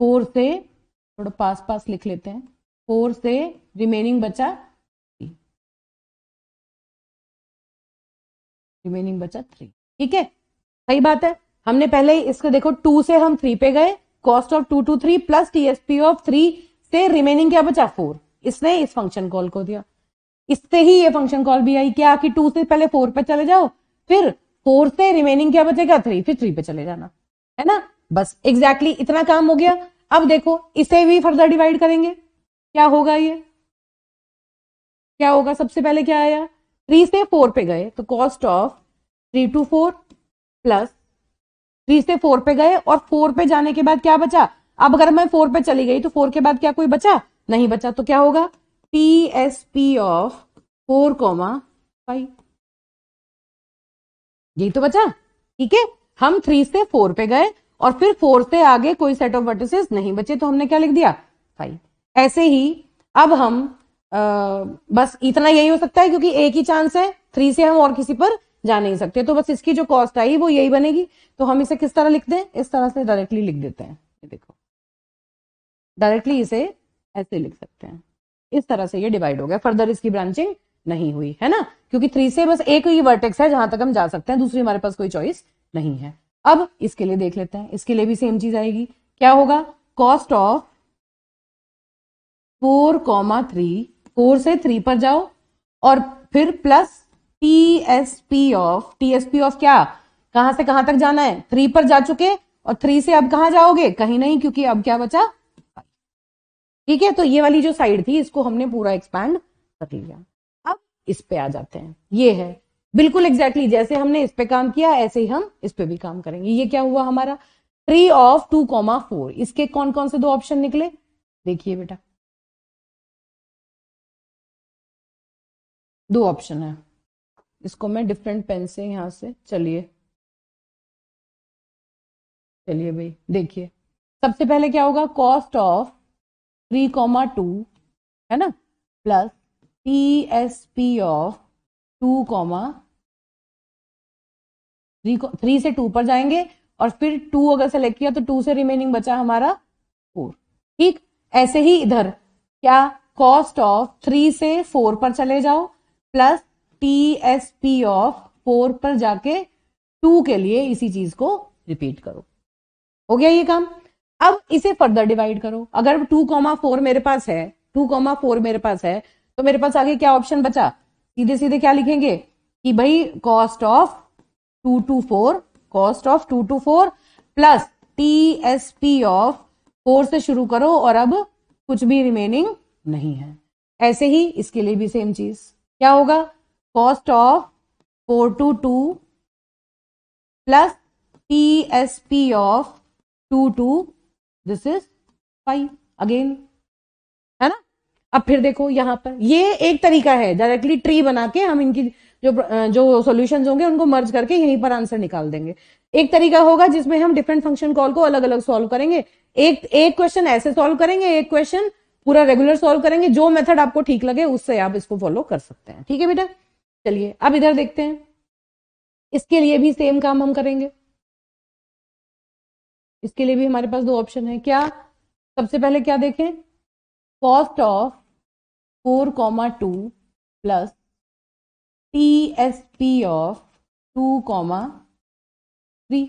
4 से, थोड़ा पास पास लिख लेते हैं, 4 से रिमेनिंग बचा 3, रिमेनिंग बचा 3, ठीक है, सही बात है। हमने पहले इसको देखो, 2 से हम 3 पे गए, cost of 2 2 3 plus TSP of 3 से रिमेनिंग क्या बचा, 4, इसने इस फंक्शन कॉल को दिया। इससे ही ये फंक्शन कॉल भी आई क्या, कि 2 से पहले 4 पे चले जाओ, फिर 4 से रिमेनिंग क्या बचेगा, 3, फिर 3 पे चले जाना, है ना। बस एग्जैक्टली इतना काम हो गया। अब देखो इसे भी फर्दर डिवाइड करेंगे, क्या होगा, ये क्या होगा, सबसे पहले क्या आया, 3 से 4 पे गए तो कॉस्ट ऑफ 3 2 4 प्लस 3 से 4 पे गए और 4 पे जाने के बाद क्या बचा। अब अगर मैं 4 पे चली गई तो 4 के बाद क्या कोई बचा, नहीं बचा, तो क्या होगा, TSP ऑफ 4 5, यही तो बचा, ठीक है। हम 3 से 4 पे गए और फिर 4 से आगे कोई सेट ऑफ वर्टिसेस नहीं बचे तो हमने क्या लिख दिया, 5। ऐसे ही अब हम बस इतना यही हो सकता है क्योंकि एक ही चांस है, 3 से हम और किसी पर जा नहीं सकते, तो बस इसकी जो कॉस्ट आई वो यही बनेगी। तो हम इसे किस तरह लिखते हैं, इस तरह से डायरेक्टली लिख देते हैं, ये देखो, डायरेक्टली इसे ऐसे लिख सकते हैं, इस तरह से ये डिवाइड हो गया, फर्दर इसकी ब्रांचिंग नहीं हुई है ना, क्योंकि 3 से बस एक ही वर्टेक्स है जहां तक हम जा सकते हैं, दूसरी हमारे पास कोई चॉइस नहीं है। अब इसके लिए देख लेते हैं, इसके लिए भी सेम चीज आएगी, क्या होगा, कॉस्ट ऑफ 4,3, 4 से 3 पर जाओ और फिर प्लस टीएसपी ऑफ क्या, कहां से कहां तक जाना है, 3 पर जा चुके और 3 से अब कहां जाओगे, कहीं नहीं, क्योंकि अब क्या बचा, ठीक है। तो ये वाली जो साइड थी इसको हमने पूरा एक्सपैंड कर लिया। अब इस पे आ जाते हैं, ये है बिल्कुल एग्जैक्टली जैसे हमने इस पे काम किया ऐसे ही हम इस पे भी काम करेंगे। ये क्या हुआ हमारा, 3 ऑफ 2,4, इसके कौन कौन से 2 ऑप्शन निकले, देखिए बेटा, 2 ऑप्शन है, इसको मैं डिफरेंट पेन से यहां से, चलिए भाई देखिए, सबसे पहले क्या होगा, कॉस्ट ऑफ 3,2 है ना, प्लस टीएसपी ऑफ 3 से 2 पर जाएंगे और फिर 2 अगर सेलेक्ट किया तो 2 से रिमेनिंग बचा हमारा 4, ठीक। ऐसे ही इधर क्या, कॉस्ट ऑफ 3 से 4 पर चले जाओ प्लस टीएसपी ऑफ 4 पर जाके 2 के लिए इसी चीज को रिपीट करो, हो गया ये काम। अब इसे फर्दर डिवाइड करो, अगर 2,4 मेरे पास है, 2,4 मेरे पास है, तो मेरे पास आगे क्या ऑप्शन बचा, सीधे सीधे क्या लिखेंगे कि भाई cost of 2 to 4 plus TSP of 4 से शुरू करो और अब कुछ भी रिमेनिंग नहीं है। ऐसे ही इसके लिए भी सेम चीज, क्या होगा, cost of 4 to 2 plus TSP of 2 to this is 5 again, है ना। अब फिर देखो यहां पर ये एक तरीका है, डायरेक्टली ट्री बना के हम इनकी जो सॉल्यूशंस होंगे उनको मर्ज करके यहीं पर आंसर निकाल देंगे। एक तरीका होगा जिसमें हम डिफरेंट फंक्शन कॉल को अलग अलग सॉल्व करेंगे, एक क्वेश्चन ऐसे सॉल्व करेंगे, एक क्वेश्चन पूरा रेगुलर सॉल्व करेंगे, जो मेथड आपको ठीक लगे उससे आप इसको फॉलो कर सकते हैं, ठीक है बेटा। चलिए अब इधर देखते हैं, इसके लिए भी सेम काम हम करेंगे, इसके लिए भी हमारे पास 2 ऑप्शन है, क्या, सबसे पहले क्या देखें, cost of 4,2 plus TSP of 2,3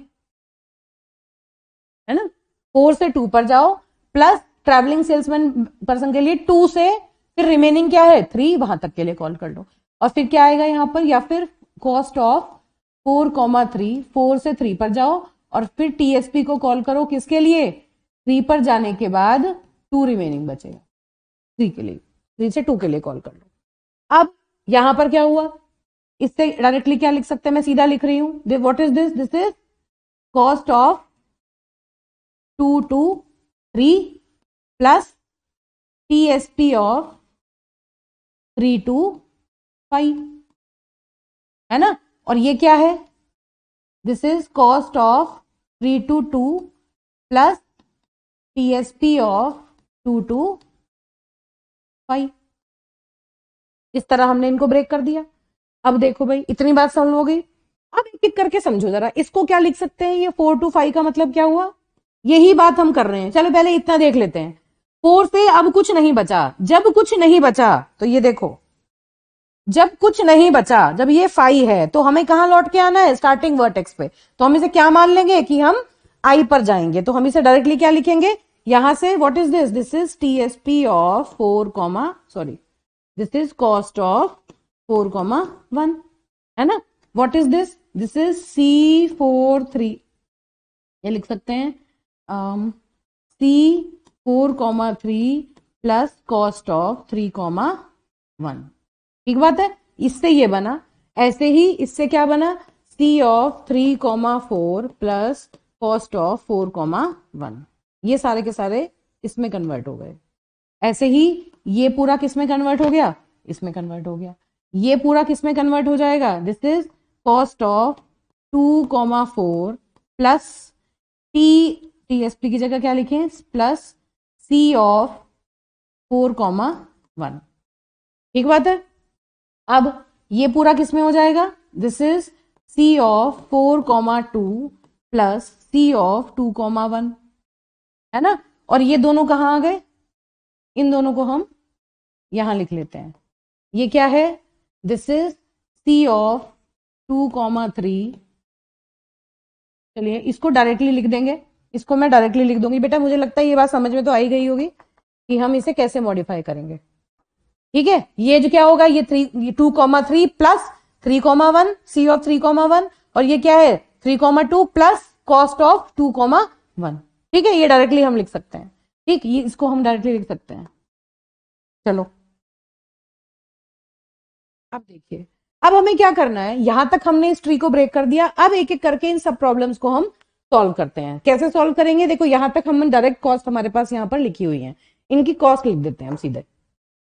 है ना, 4 से 2 पर जाओ प्लस ट्रैवलिंग सेल्समैन पर्सन के लिए 2 से फिर रिमेनिंग क्या है 3, वहां तक के लिए कॉल कर लो, और फिर क्या आएगा यहां पर, या फिर कॉस्ट ऑफ 4,3, 4 से 3 पर जाओ और फिर टीएसपी को कॉल करो किसके लिए, 3 पर जाने के बाद 2 रिमेनिंग बचेगा, 3 के लिए, 3 से 2 के लिए कॉल कर लो। अब यहां पर क्या हुआ, इससे डायरेक्टली क्या लिख सकते हैं, मैं सीधा लिख रही हूं, what is this, this is cost of 2 to 3 plus TSP of 3 to 5, है ना, और ये क्या है, this is cost of 3 to 2 plus TSP of 2 to 5, इस तरह हमने इनको ब्रेक कर दिया। अब देखो भाई इतनी बात समझ हो गई, अब एक एक करके समझो जरा, इसको क्या लिख सकते हैं, ये 4 to 5 का मतलब क्या हुआ, यही बात हम कर रहे हैं। चलो पहले इतना देख लेते हैं, 4 से अब कुछ नहीं बचा, जब कुछ नहीं बचा तो ये देखो, जब कुछ नहीं बचा, जब ये 5 है तो हमें कहां लौट के आना है, स्टार्टिंग वर्टेक्स पे, तो हम इसे क्या मान लेंगे कि हम आई पर जाएंगे, तो हम इसे डायरेक्टली क्या लिखेंगे, यहां से what is this, this is TSP of 4, this is cost of 4,1, है ना, what is this, this is C43, ये लिख सकते हैं C4,3 प्लस कॉस्ट ऑफ 3,1, ठीक बात है, इससे ये बना। ऐसे ही इससे क्या बना, C of 3,4 plus cost of 4,1, ये सारे के सारे इसमें कन्वर्ट हो गए। ऐसे ही ये पूरा किस में कन्वर्ट हो गया, इसमें कन्वर्ट हो गया, ये पूरा किस में कन्वर्ट हो जाएगा, this is cost of 2,4 plus TSP की जगह क्या लिखें, प्लस C ऑफ 4,1, ठीक बात है। अब ये पूरा किस में हो जाएगा, this is C of 4,2 plus C of 2,1, है ना। और ये दोनों कहाँ आ गए, इन दोनों को हम यहां लिख लेते हैं। ये क्या है, दिस इज सी ऑफ 2,3। चलिए इसको डायरेक्टली लिख देंगे, इसको मैं डायरेक्टली लिख दूंगी। बेटा मुझे लगता है ये बात समझ में तो आई गई होगी कि हम इसे कैसे मॉडिफाई करेंगे। ठीक है, ये जो क्या होगा, ये 2,3 प्लस 3,1 सी ऑफ 3,1, और ये क्या है 3,2 प्लस कॉस्ट ऑफ 2,1। ठीक है, ये डायरेक्टली हम लिख सकते हैं। ठीक, ये इसको हम डायरेक्टली लिख सकते हैं। चलो अब देखिए, अब हमें क्या करना है, यहां तक हमने इस ट्री को ब्रेक कर दिया। अब एक एक करके इन सब प्रॉब्लम्स को हम सॉल्व करते हैं। कैसे सॉल्व करेंगे, देखो यहां तक हम डायरेक्ट कॉस्ट हमारे पास यहां पर लिखी हुई है, इनकी कॉस्ट लिख देते हैं हम सीधे।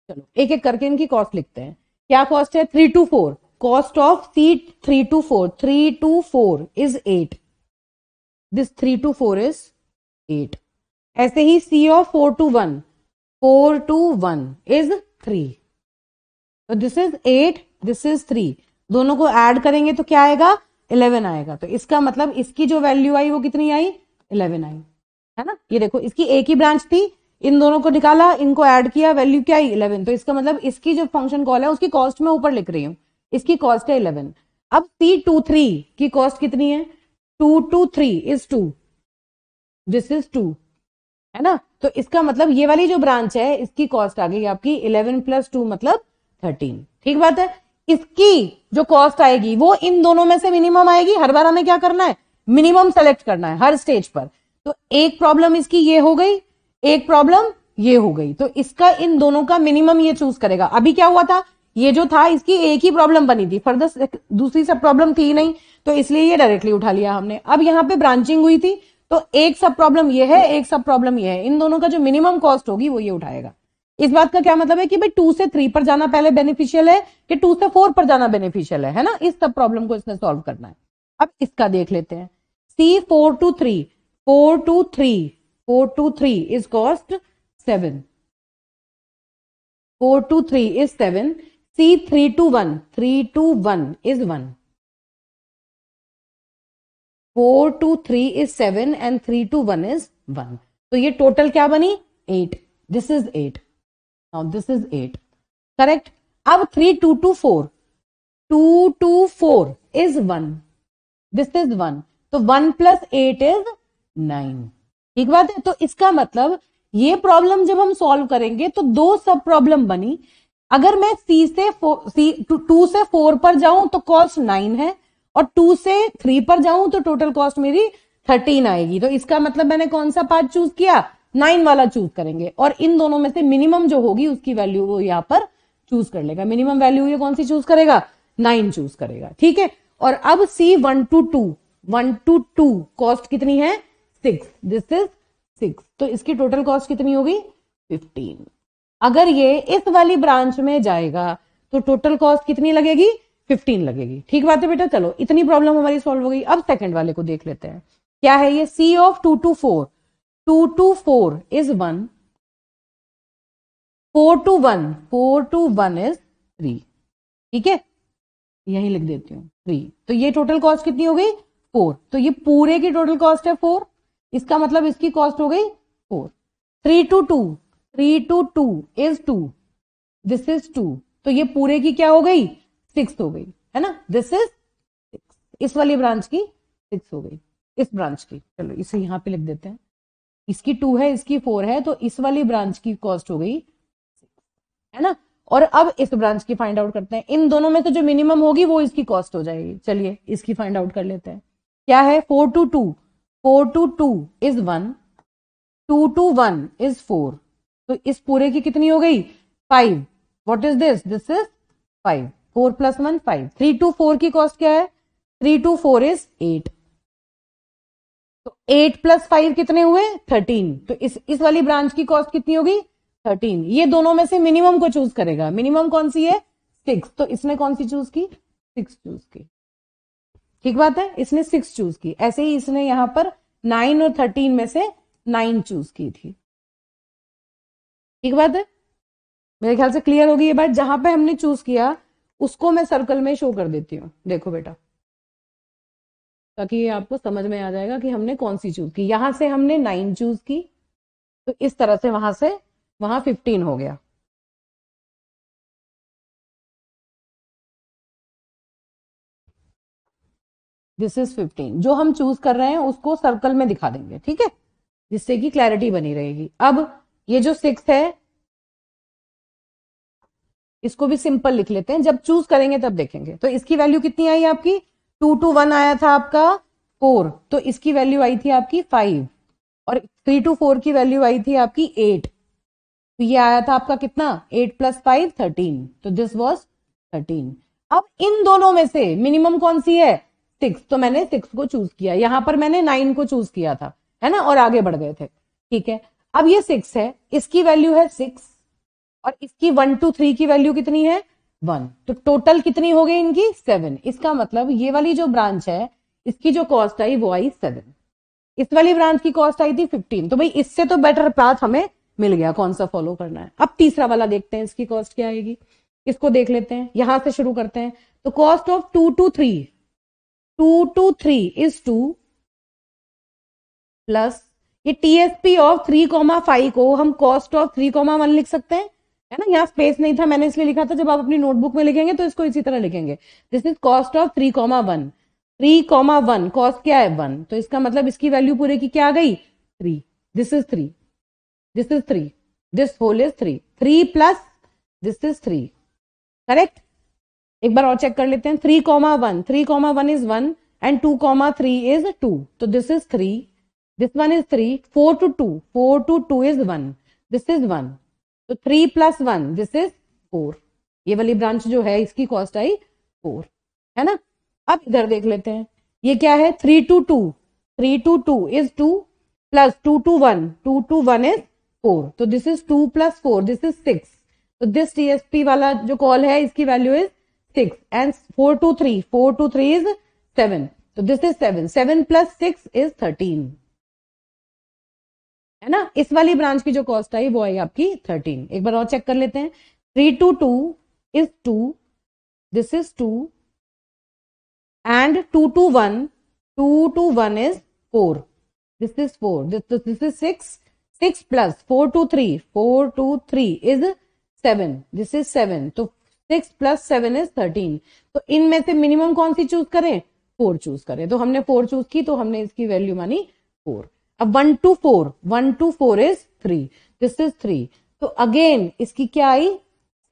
चलो एक एक करके इनकी कॉस्ट लिखते हैं। क्या कॉस्ट है, 3 to 4, cost of C 3 to 4, 3 to 4 is 8, this 3 to 4 is 8। ऐसे ही C of 4 to 1, 4 to 1 is 3, तो दिस इज 8, दिस इज 3, दोनों को ऐड करेंगे तो क्या आएगा, 11 आएगा। तो इसका मतलब इसकी जो वैल्यू आई वो कितनी आई, 11 आई, है ना। ये देखो इसकी एक ही ब्रांच थी, इन दोनों को निकाला, इनको ऐड किया, वैल्यू क्या आई 11। तो इसका मतलब इसकी जो फंक्शन कॉल है उसकी कॉस्ट मैं ऊपर लिख रही हूँ, इसकी कॉस्ट है 11। अब C23 की कॉस्ट कितनी है, 2 to 3 इज 2, दिस इज 2, है ना। तो इसका मतलब ये वाली जो ब्रांच है इसकी कॉस्ट आ गई आपकी 11 प्लस 2 मतलब 13। ठीक बात है, इसकी जो कॉस्ट आएगी वो इन दोनों में से मिनिमम आएगी। हर बार हमें क्या करना है, मिनिमम सेलेक्ट करना है हर स्टेज पर। तो एक प्रॉब्लम इसकी ये हो गई, एक प्रॉब्लम ये हो गई, तो इसका इन दोनों का मिनिमम ये चूज करेगा। अभी क्या हुआ था, ये जो था इसकी एक ही प्रॉब्लम बनी थी, फर्दर दूसरी सब प्रॉब्लम थी नहीं, तो इसलिए ये डायरेक्टली उठा लिया हमने। अब यहाँ पे ब्रांचिंग हुई थी, तो एक सब प्रॉब्लम ये है, एक सब प्रॉब्लम ये है, इन दोनों का जो मिनिमम कॉस्ट होगी वो ये उठाएगा। इस बात का क्या मतलब है कि भाई 2 से 3 पर जाना पहले बेनिफिशियल है कि 2 से 4 पर जाना बेनिफिशियल है ना। इस सब प्रॉब्लम को इसने सॉल्व करना है। अब इसका देख लेते हैं, C 4 to 3, 4 to 3, 4 to 3 is cost 7, 4 to 3 is 7, C 3 to 1, 3 to 1 is 1, 4 to 3 is 7 and 3 to 1 is 1। तो ये टोटल क्या बनी 8, this is 8, now this is 8, correct. अब 3 2 to 4, 2 to 4 is 1, this is 1, तो 1 प्लस 8 इज 9। ठीक बात है, तो इसका मतलब ये प्रॉब्लम जब हम सॉल्व करेंगे तो दो सब प्रॉब्लम बनी। अगर मैं C से 2 से 4 पर जाऊं तो कॉस्ट 9 है, और 2 से 3 पर जाऊं तो टोटल कॉस्ट मेरी 13 आएगी। तो इसका मतलब मैंने कौन सा पार्ट चूज किया, 9 वाला चूज करेंगे, और इन दोनों में से मिनिमम जो होगी उसकी वैल्यू वो यहाँ पर चूज कर लेगा। मिनिमम वैल्यू ये कौन सी चूज करेगा, 9 चूज करेगा। ठीक है, और अब C 1 to 2, 1 to 2 कॉस्ट कितनी है 6, दिस इज 6, तो इसकी टोटल कॉस्ट कितनी होगी 15। अगर ये इस वाली ब्रांच में जाएगा तो टोटल कॉस्ट कितनी लगेगी, 15 लगेगी। ठीक बात है बेटा, चलो इतनी प्रॉब्लम हमारी सॉल्व हो गई। अब सेकंड वाले को देख लेते हैं, क्या है ये, C of 2 to 4, 2 to 4 is 1, 4 to 1, 4 to 1 is 3। ठीक है, यही लिख देती हूँ 3, तो ये टोटल कॉस्ट कितनी हो गई 4, तो ये पूरे की टोटल कॉस्ट है 4, इसका मतलब इसकी कॉस्ट हो गई 4। 3 to 2, 3 to 2 is 2, this is 2, तो ये पूरे की क्या हो गई 6 हो गई, है ना, दिस इज 6, इस वाली ब्रांच की 6 हो गई, इस ब्रांच की। चलो इसे यहां पे लिख देते हैं, इसकी 2 है, इसकी 4 है, तो इस वाली ब्रांच की कॉस्ट हो गई 6, है ना। और अब इस ब्रांच की फाइंड आउट करते हैं, इन दोनों में से जो मिनिमम होगी वो इसकी कॉस्ट हो जाएगी। चलिए इसकी फाइंड आउट कर लेते हैं, क्या है 4 to 2, 4 to 2 is 1, 2 to 1 is 4, तो इस पूरे की कितनी हो गई 5, what is this, this is 5, 4 plus 1 5, 3 to 4 की कॉस्ट क्या है, 3 to 4 is 8, तो 8 plus 5 कितने हुए 13, तो इस वाली ब्रांच की कॉस्ट कितनी होगी 13। ये दोनों में से मिनिमम को चूज करेगा, मिनिमम कौन सी है 6, तो इसने कौन सी चूज की 6 चूज की। ठीक बात है, इसने 6 चूज की, ऐसे ही इसने यहां पर 9 और 13 में से 9 चूज की थी। ठीक बात है, मेरे ख्याल से क्लियर होगी ये बात। जहां पे हमने चूज किया उसको मैं सर्कल में शो कर देती हूँ, देखो बेटा, ताकि ये आपको समझ में आ जाएगा कि हमने कौन सी चूज की। यहां से हमने 9 चूज की, तो इस तरह से वहां 15 हो गया। This is 15। जो हम चूज कर रहे हैं उसको सर्कल में दिखा देंगे, ठीक है, जिससे कि क्लैरिटी बनी रहेगी। अब ये जो 6 है इसको भी सिंपल लिख लेते हैं, जब चूज करेंगे तब देखेंगे। तो इसकी वैल्यू कितनी आई आपकी, 2 to 1 आया था आपका 4, तो इसकी वैल्यू आई थी आपकी 5, और 3 to 4 की वैल्यू आई थी आपकी 8। तो ये आया था आपका कितना, 8 + 5 13, तो दिस वॉज 13। अब इन दोनों में से मिनिमम कौन सी है, 6, तो मैंने 6 को चूज किया। यहां पर मैंने 9 को चूज किया था, है ना, और आगे बढ़ गए थे, ठीक है। अब ये 6 है, इसकी वैल्यू है 6, और इसकी 1 to 3 की वैल्यू कितनी है, 1, तो टोटल कितनी हो गई इनकी, 7। इसका मतलब ये वाली जो ब्रांच है इसकी जो कॉस्ट आई वो आई 7, इस वाली ब्रांच की कॉस्ट आई थी 15। तो भाई इससे तो बेटर पाथ हमें मिल गया कौन सा फॉलो करना है। अब तीसरा वाला देखते हैं, इसकी कॉस्ट क्या आएगी, इसको देख लेते हैं, यहां से शुरू करते हैं। तो cost of 2 to 3 is 2 plus ये टीएसपी ऑफ 3,5 को हम कॉस्ट ऑफ 3,1 लिख सकते हैं, है ना। यहाँ स्पेस नहीं था, मैंने इसलिए लिखा था, जब आप अपनी नोटबुक में लिखेंगे तो इसको इसी तरह लिखेंगे। This is cost of 3,1। 3,1 cost क्या है 1, तो इसका मतलब इसकी वैल्यू पूरे की क्या आ गई, 3। This is 3, this is 3, this whole is 3, 3 plus this is 3, correct. एक बार और चेक कर लेते हैं, 3,1, 3,1 इज 1 एंड 2,3 इज 2, तो this is 3, this one is 3, 4 to 2, 4 to 2 is 1, this is 1, तो 3 + 1 दिस इज 4। ये वाली ब्रांच जो है इसकी कॉस्ट आई 4, है ना। अब इधर देख लेते हैं, ये क्या है, 3 to 2, 3 to 2 is 2 plus 2 to 1, 2 to 1 is 4, तो दिस इज 2 + 4 दिस इज 6। तो दिस टीएसपी वाला जो कॉल है इसकी value is 6 and 4 to 3, 4 to 3 is 7, तो दिस इज 7, 7 + 6 इज 13, है ना। इस वाली ब्रांच की जो कॉस्ट आई वो आई आपकी 13। एक बार और चेक कर लेते हैं, 3 to 2 is 2, this is 2 and 2 to 1, 2 to 1 is 4, this is 4, this is 6, 6 plus 4 to 3, 4 to 3 is 7, this is 7, तो 6 plus 7 is 13। तो इनमें से मिनिमम कौन सी चूज करें, 4 चूज करें, तो हमने 4 चूज की, तो हमने इसकी वैल्यू मानी 4। अब 1 to 4, 1 to 4 is 3, this is 3, तो अगेन इसकी क्या आई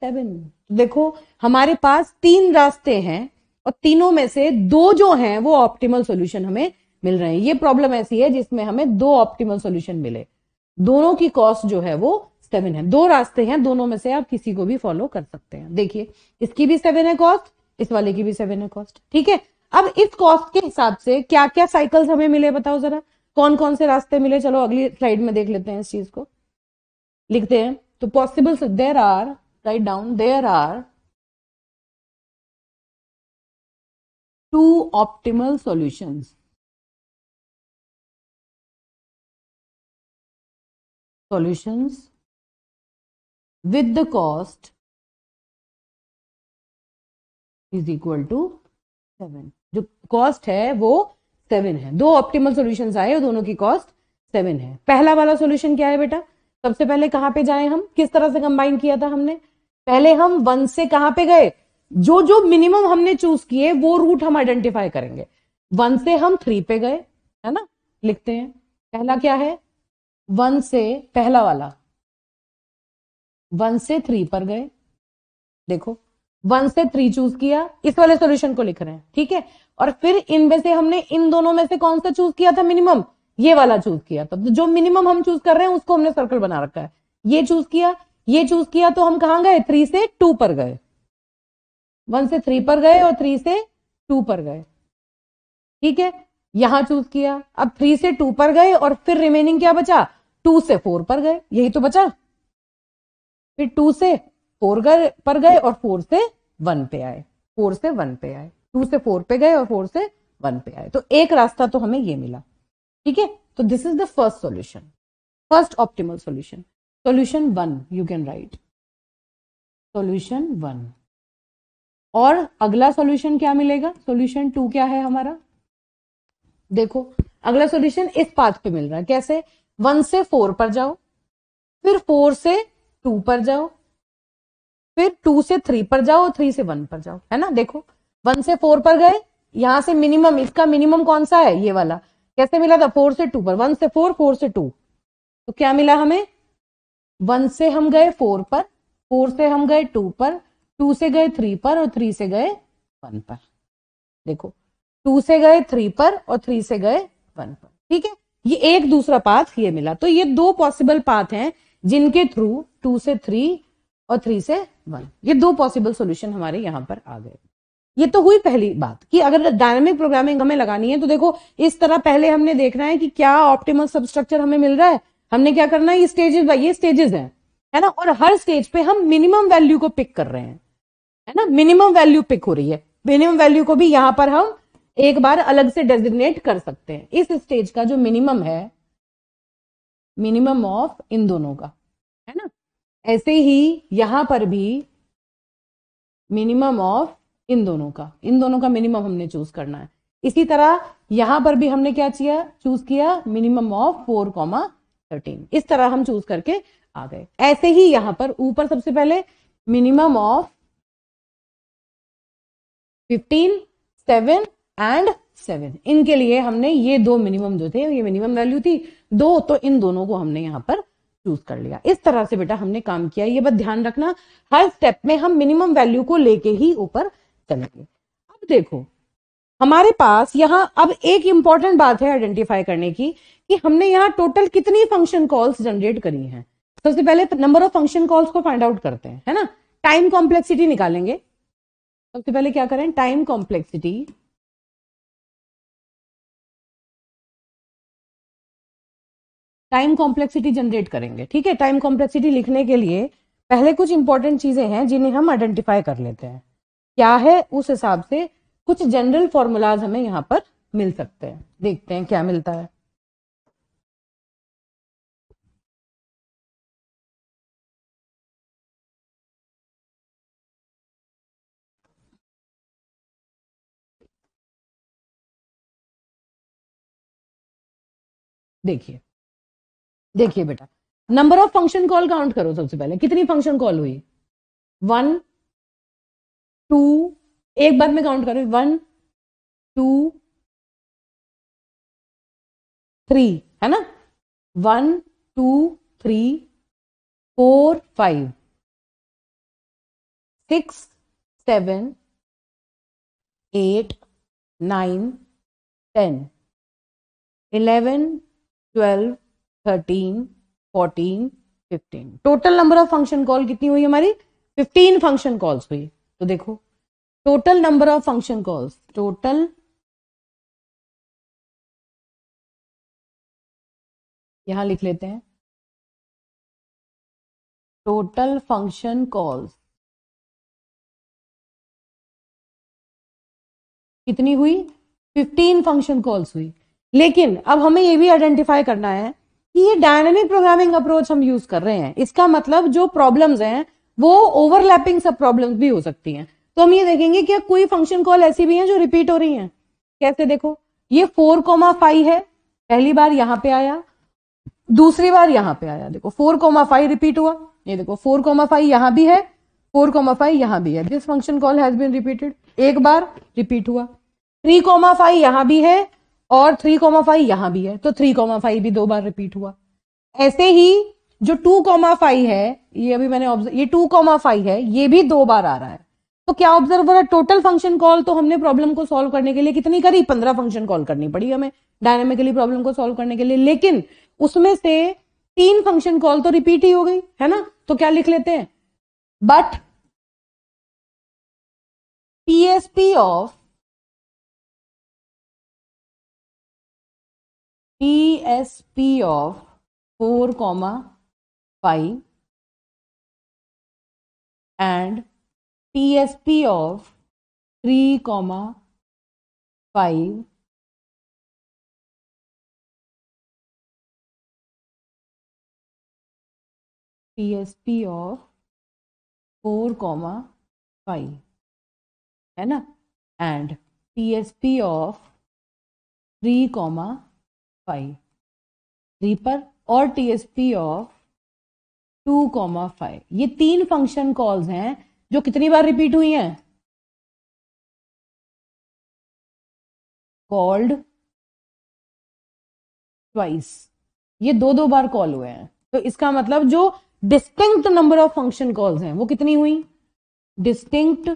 7। देखो हमारे पास 3 रास्ते हैं और तीनों में से 2 जो हैं वो ऑप्टिमल सॉल्यूशन हमें मिल रहे हैं। ये प्रॉब्लम ऐसी है जिसमें हमें 2 ऑप्टिमल सॉल्यूशन मिले, दोनों की कॉस्ट जो है वो 7 है। 2 रास्ते हैं, दोनों में से आप किसी को भी फॉलो कर सकते हैं। देखिए इसकी भी 7 है कॉस्ट, इस वाले की भी 7 है कॉस्ट, ठीक है। अब इस कॉस्ट के हिसाब से क्या क्या साइकिल्स हमें मिले, बताओ जरा, कौन कौन से रास्ते मिले। चलो अगली स्लाइड में देख लेते हैं, इस चीज को लिखते हैं। तो possible, there are, write down, there are 2 optimal solutions. Solutions with the cost is equal to 7। जो कॉस्ट है वो 7 है। 2 ऑप्टिमल सॉल्यूशंस आए और दोनों की कॉस्ट 7 है। पहला वाला सॉल्यूशन क्या है बेटा, सबसे पहले कहां पे जाए हम, किस तरह से कंबाइन किया था हमने, पहले हम 1 से कहां पे गए, जो जो मिनिमम हमने चूज किए वो रूट हम आइडेंटिफाई करेंगे। 1 से हम 3 पे गए, है ना, लिखते हैं। पहला क्या है, 1 से पहला वाला 1 से 3 पर गए, देखो 1 से 3 चूज किया, इस वाले सॉल्यूशन को लिख रहे हैं, ठीक है। और फिर इनमें से हमने इन दोनों में से कौन सा चूज किया था मिनिमम, ये वाला चूज किया था। तो जो मिनिमम हम चूज कर रहे हैं उसको हमने सर्कल बना रखा है। ये चूज किया, ये चूज किया, तो हम कहां गए, 3 से 2 पर गए, 1 से 3 पर गए और 3 से 2 पर गए, ठीक है। यहां चूज किया, अब 3 से 2 पर गए और फिर रिमेनिंग क्या बचा, 2 से 4 पर गए, यही तो बचा। फिर 2 से 4 पर गए और 4 से 1 पे आए, 4 से 1 पे आए, 2 से 4 पे गए और 4 से 1 पे आए। तो एक रास्ता तो हमें ये मिला, ठीक है। तो this is the first solution, first optimal solution. Solution 1 you can write, solution 1। और अगला सॉल्यूशन क्या मिलेगा, सॉल्यूशन 2 क्या है हमारा, देखो अगला सॉल्यूशन इस पाथ पे मिल रहा है, कैसे, 1 से 4 पर जाओ, फिर 4 से 2 पर जाओ, फिर 2 से 3 पर जाओ, 3 से 1 पर जाओ, है ना। देखो 1 से 4 पर गए, यहां से मिनिमम, इसका मिनिमम कौन सा है, ये वाला। कैसे मिला था, 4 से 2 पर, 1 से 4, 4 से 2, तो क्या मिला हमें, 1 से हम गए 4 पर, 4 से हम गए 2 पर, 2 से गए 3 पर, और 3 से गए 1 पर। देखो 2 से गए 3 पर और 3 से गए 1 पर, ठीक है। ये एक दूसरा पाथ ये मिला। तो ये दो पॉसिबल पाथ हैं जिनके थ्रू 2 से 3 और 3 से 1, ये दो पॉसिबल सॉल्यूशन हमारे यहां पर आ गए। ये तो हुई पहली बात कि अगर डायनामिक प्रोग्रामिंग हमें लगानी है तो देखो इस तरह पहले हमने देखना है कि क्या ऑप्टिमल सबस्ट्रक्चर हमें मिल रहा है। हमने क्या करना है, ये स्टेजेस बाय ये स्टेजेस हैं, है ना। और हर स्टेज पे हम मिनिमम वैल्यू को पिक कर रहे हैं, है ना। मिनिमम वैल्यू पिक हो रही है। मिनिमम वैल्यू को भी यहां पर हम एक बार अलग से डेजिग्नेट कर सकते हैं। इस स्टेज का जो मिनिमम है, मिनिमम ऑफ इन दोनों का, है ना। ऐसे ही यहां पर भी मिनिमम ऑफ इन दोनों का मिनिमम हमने चूज करना है। इसी तरह यहां पर भी हमने क्या किया, चूज किया मिनिमम ऑफ 4,13। इस तरह हम चूज करके आ गए। ऐसे ही यहां पर ऊपर सबसे पहले मिनिमम ऑफ 15, 7 एंड 7, इनके लिए हमने ये दो मिनिमम जो थे, ये मिनिमम वैल्यू थी दो, तो इन दोनों को हमने यहां पर चूज कर लिया। इस तरह से बेटा हमने काम किया। ये बात ध्यान रखना, हर स्टेप में हम मिनिमम वैल्यू को लेके ही ऊपर चलेंगे। अब देखो हमारे पास यहां अब एक इंपॉर्टेंट बात है आइडेंटिफाई करने की कि हमने यहां टोटल कितनी फंक्शन कॉल्स जनरेट करी हैं। सबसे पहले नंबर ऑफ फंक्शन कॉल्स को फाइंड आउट करते हैं, है ना। टाइम कॉम्प्लेक्सिटी निकालेंगे। सबसे पहले क्या करें, time complexity, time complexity generate करेंगे, ठीक है। टाइम कॉम्प्लेक्सिटी लिखने के लिए पहले कुछ इंपॉर्टेंट चीजें हैं जिन्हें हम आइडेंटिफाई कर लेते हैं। क्या है, उस हिसाब से कुछ जनरल फॉर्मूलाज हमें यहां पर मिल सकते हैं। देखते हैं क्या मिलता है। देखिए देखिए बेटा, number of function call count करो। सबसे पहले कितनी फंक्शन कॉल हुई, 1, 2, एक बार में काउंट करो, 1, 2, 3, है ना। 1, 2, 3, 4, 5, 6, 7, 8, 9, 10, 11, 12, 13, 14, 15। Total number of function call कितनी हुई हमारी, 15 फंक्शन कॉल्स हुई। तो देखो total number of function calls, total यहां लिख लेते हैं, टोटल फंक्शन कॉल्स कितनी हुई, 15 फंक्शन कॉल्स हुई। लेकिन अब हमें यह भी आइडेंटिफाई करना है कि ये डायनामिक प्रोग्रामिंग अप्रोच हम यूज कर रहे हैं, इसका मतलब जो प्रॉब्लम्स हैं वो ओवरलैपिंग सब प्रॉब्लम्स भी हो सकती हैं। तो हम ये देखेंगे कि कोई फंक्शन कॉल ऐसी भी हैं जो रिपीट हो रही हैं। कैसे, देखो ये 4,5 है, पहली बार यहां पे आया, दूसरी बार यहां पे आया। देखो 4,5 रिपीट हुआ, ये देखो 4,5 यहां भी है, 4,5 यहां भी है। This function call has been repeated, एक बार रिपीट हुआ। 3,5 यहां भी है और 3,5 यहां भी है, तो 3,5 भी दो बार रिपीट हुआ। ऐसे ही जो 2,5 है, ये अभी मैंने ऑब्जर्व, ये 2,5 है, ये भी दो बार आ रहा है। तो क्या ऑब्जर्व हो रहा है, टोटल फंक्शन कॉल तो हमने प्रॉब्लम को सॉल्व करने के लिए कितनी करी, 15 फंक्शन कॉल करनी पड़ी हमें डायनामिकली प्रॉब्लम को सॉल्व करने के लिए। लेकिन उसमें से 3 फंक्शन कॉल तो रिपीट ही हो गई, है ना। तो क्या लिख लेते हैं, but TSP of TSP of 4,5 and TSP of 3,5 TSP of 4,5, है ना, and TSP of 3,5, 3 पर, और TSP of 2,5। ये 3 फंक्शन कॉल्स हैं जो कितनी बार रिपीट हुई हैं, कॉल्ड ट्वाइस। ये 2-2 बार कॉल हुए हैं, तो इसका मतलब जो distinct number of function calls हैं वो कितनी हुई, डिस्टिंक्ट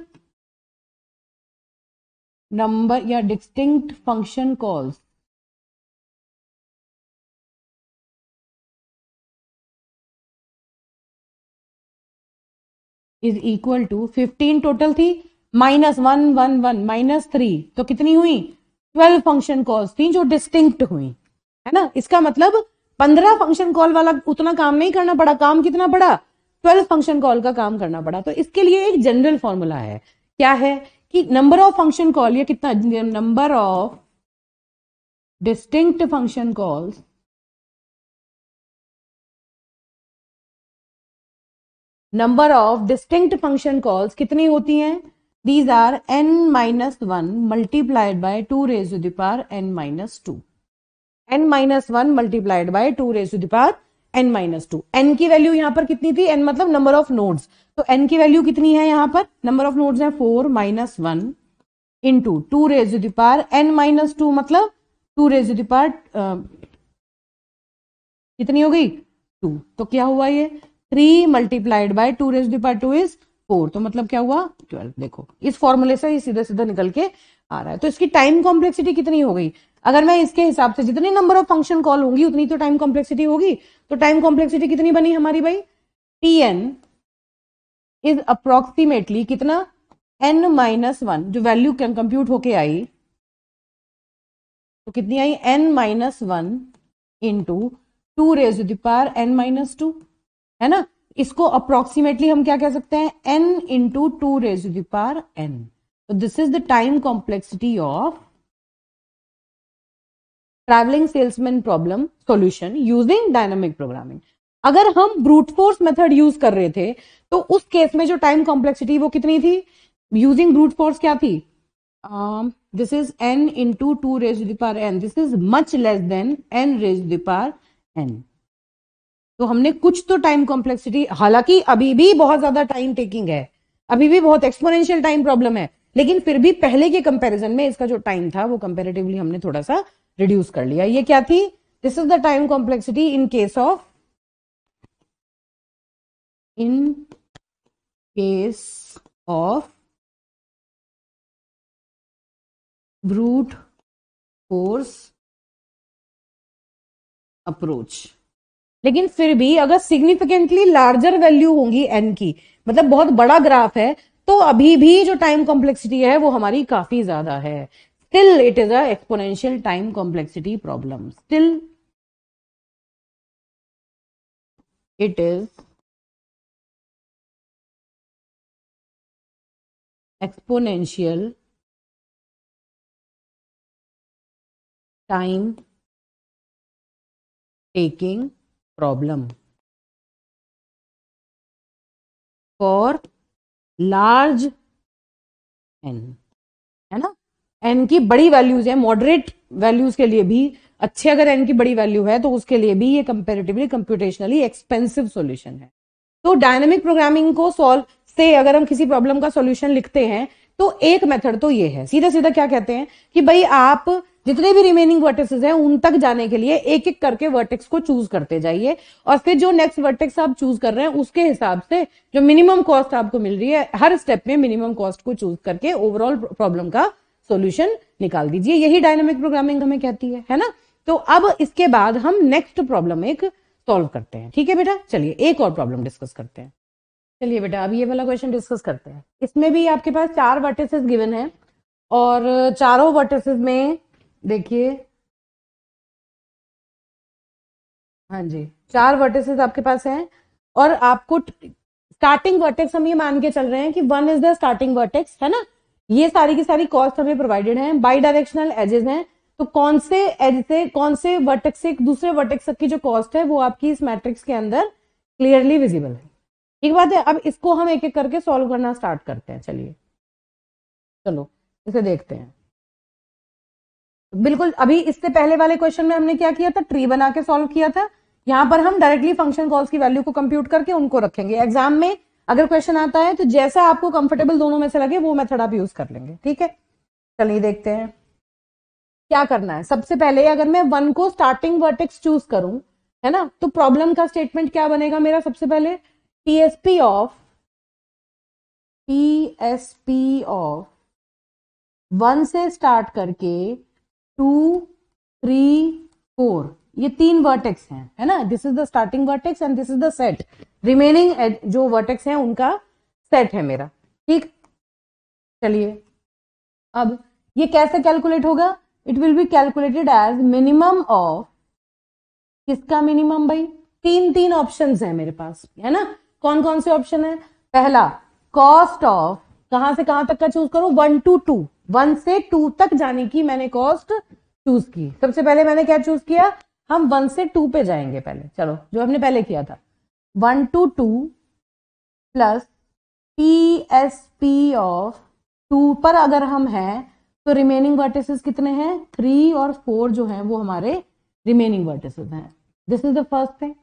नंबर या distinct function calls is equal to 15 total थी, -1 1 1 -3, तो कितनी हुई 12 फंक्शन कॉल्स थी जो डिस्टिंक्ट हुई, है ना। इसका मतलब 15 फंक्शन कॉल वाला उतना काम नहीं करना पड़ा, काम कितना पड़ा, 12 फंक्शन कॉल का काम करना पड़ा। तो इसके लिए एक जनरल फॉर्मूला है, क्या है कि नंबर ऑफ फंक्शन कॉल, ये कितना, number of distinct function calls number of distinct function calls कितनी होती हैं, these are n-1 multiplied by 2 raise to the power n-2, n-1 multiplied by 2 raise to the power n-2। n की वैल्यू यहां पर कितनी थी, n मतलब नंबर ऑफ नोड्स, तो n की वैल्यू कितनी है, यहां पर नंबर ऑफ नोड्स है 4 - 1 into 2 raise to the power n-2, मतलब 2 रेज टू द पावर कितनी हो गई 2, तो क्या हुआ ये 3 multiplied by 2 raise to the power 2 is 4, तो मतलब क्या हुआ 12। देखो इस फॉर्मूले से सीधा सीधा निकल के आ रहा है। तो इसकी टाइम कॉम्प्लेक्सिटी कितनी हो गई, अगर मैं इसके हिसाब से जितनी नंबर ऑफ फंक्शन कॉल होंगी उतनी तो टाइम कॉम्प्लेक्सिटी होगी, तो टाइम कॉम्प्लेक्सिटी कितनी बनी हमारी भाई, Tn इज अप्रोक्सीमेटली कितना n-1, जो वैल्यू कंप्यूट होके आई तो कितनी आई n-1 into 2 raise to the power n-2, है ना। इसको अप्रोक्सीमेटली हम क्या कह सकते हैं, n into 2 raise to the power n। तो this is the time complexity of travelling salesman problem solution using dynamic programming. अगर हम ब्रूट फोर्स मेथड यूज कर रहे थे तो उस केस में जो टाइम कॉम्प्लेक्सिटी वो कितनी थी, यूजिंग ब्रूट फोर्स क्या थी, this is n into 2 raise to the power n, this is much less than n raise to the power n। तो हमने कुछ तो टाइम कॉम्प्लेक्सिटी, हालांकि अभी भी बहुत ज्यादा टाइम टेकिंग है, अभी भी बहुत एक्सपोनेंशियल टाइम प्रॉब्लम है, लेकिन फिर भी पहले के कंपैरिजन में इसका जो टाइम था वो कंपैरेटिवली हमने थोड़ा सा रिड्यूस कर लिया। ये क्या थी, this is the time complexity in case of brute force approach. लेकिन फिर भी अगर सिग्निफिकेंटली लार्जर वैल्यू होंगी एन की, मतलब बहुत बड़ा ग्राफ है, तो अभी भी जो टाइम कॉम्प्लेक्सिटी है वो हमारी काफी ज्यादा है। Still it is a exponential time complexity problem, still it is exponential time taking problem for large N, है ना। एन की बड़ी वैल्यूज है, मॉडरेट वैल्यूज के लिए भी अच्छे, अगर एन की बड़ी वैल्यू है तो उसके लिए भी ये कंपेरेटिवली कंप्यूटेशनली एक्सपेंसिव सॉल्यूशन है। तो डायनेमिक प्रोग्रामिंग को सॉल्व से अगर हम किसी प्रॉब्लम का सॉल्यूशन लिखते हैं तो एक मेथड तो ये है, सीधा सीधा क्या कहते हैं कि भाई आप जितने भी रिमेनिंग वर्टेक्सेस हैं उन तक जाने के लिए एक एक करके वर्टेक्स को चूज करते जाइए, और फिर जो नेक्स्ट वर्टेक्स आप चूज कर रहे हैं उसके हिसाब से जो मिनिमम कॉस्ट आपको मिल रही है हर स्टेप में मिनिमम कॉस्ट को चूज करके ओवरऑल प्रॉब्लम का सॉल्यूशन निकाल दीजिए। यही डायनेमिक प्रोग्रामिंग हमें कहती है ना। तो अब इसके बाद हम नेक्स्ट प्रॉब्लम एक सॉल्व करते हैं, ठीक है बेटा। चलिए एक और प्रॉब्लम डिस्कस करते हैं। चलिए बेटा अब ये वाला क्वेश्चन डिस्कस करते हैं। इसमें भी आपके पास 4 वर्टिसेस गिवन है और चारों वर्टिसेस में देखिए, हाँ जी 4 वर्टिसेस आपके पास हैं और आपको स्टार्टिंग वर्टेक्स हम ये मान के चल रहे हैं कि 1 इज द स्टार्टिंग वर्टेक्स, है ना। ये सारी की सारी कॉस्ट हमें प्रोवाइडेड है, बाई डायरेक्शनल एजेस हैं, तो कौन से एज से कौन से वर्टेक्स से दूसरे वर्टेक्स तक की जो कॉस्ट है वो आपकी इस मैट्रिक्स के अंदर क्लियरली विजिबल है। ठीक बात है। अब इसको हम एक एक करके सॉल्व करना स्टार्ट करते हैं। चलिए चलो इसे देखते हैं। बिल्कुल अभी इससे पहले वाले क्वेश्चन में हमने क्या किया था, ट्री बना के सॉल्व किया था। यहां पर हम डायरेक्टली फंक्शन कॉल्स की वैल्यू को कंप्यूट करके उनको रखेंगे। एग्जाम में अगर क्वेश्चन आता है तो जैसा आपको कंफर्टेबल दोनों में से लगे वो मेथड आप यूज कर लेंगे। ठीक है, चलिए देखते हैं क्या करना है। सबसे पहले अगर मैं 1 को स्टार्टिंग वर्टेक्स चूज करूं, है ना, तो प्रॉब्लम का स्टेटमेंट क्या बनेगा मेरा? सबसे पहले टीएसपी ऑफ 1 से स्टार्ट करके 2 3 4, ये 3 वर्टेक्स हैं, है ना। This is the starting vertex and this is the set. Remaining जो वर्टेक्स हैं उनका सेट है मेरा। ठीक, चलिए अब ये कैसे कैलकुलेट होगा? It will be calculated as minimum of, किसका मिनिमम भाई? 3 ऑप्शंस हैं मेरे पास, है ना। कौन कौन से ऑप्शन है? पहला कॉस्ट ऑफ, कहां से कहां तक का चूज करूं? 1 to 2, 1 से 2 तक जाने की मैंने कॉस्ट चूज की। सबसे पहले मैंने क्या चूज किया? हम 1 से 2 पे जाएंगे पहले, चलो जो हमने पहले किया था 1 to 2 प्लस टीएसपी ऑफ 2 पर अगर हम हैं तो रिमेनिंग वर्टिसेस कितने हैं? 3 और 4 जो हैं वो हमारे रिमेनिंग वर्टिसेस हैं। This is the first thing,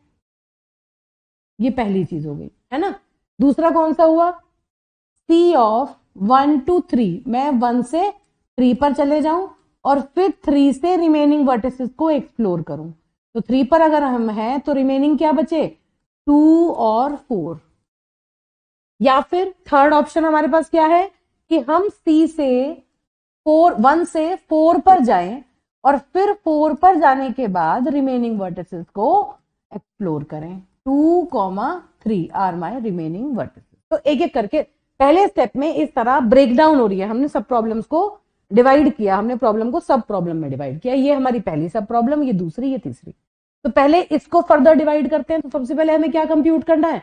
ये पहली चीज हो गई, है ना। दूसरा कौन सा हुआ? सी ऑफ 1 to 3, मैं 1 से 3 पर चले जाऊं और फिर 3 से रिमेनिंग वर्टिसेस को एक्सप्लोर करूं। तो 3 पर अगर हम हैं तो रिमेनिंग क्या बचे? 2 और 4। या फिर थर्ड ऑप्शन हमारे पास क्या है कि हम सी से 1 से 4 पर जाएं और फिर 4 पर जाने के बाद रिमेनिंग वर्टिसेस को एक्सप्लोर करें। 2,3 आर माय रिमेनिंग वर्टिसेस। तो एक एक करके पहले स्टेप में इस तरह ब्रेकडाउन हो रही है। हमने सब प्रॉब्लम्स को डिवाइड किया, हमने प्रॉब्लम को सब प्रॉब्लम में डिवाइड किया। ये हमारी पहली सब प्रॉब्लम, ये दूसरी, ये तीसरी। तो पहले इसको फर्दर डिवाइड करते हैं। तो सबसे पहले हमें क्या कंप्यूट करना है?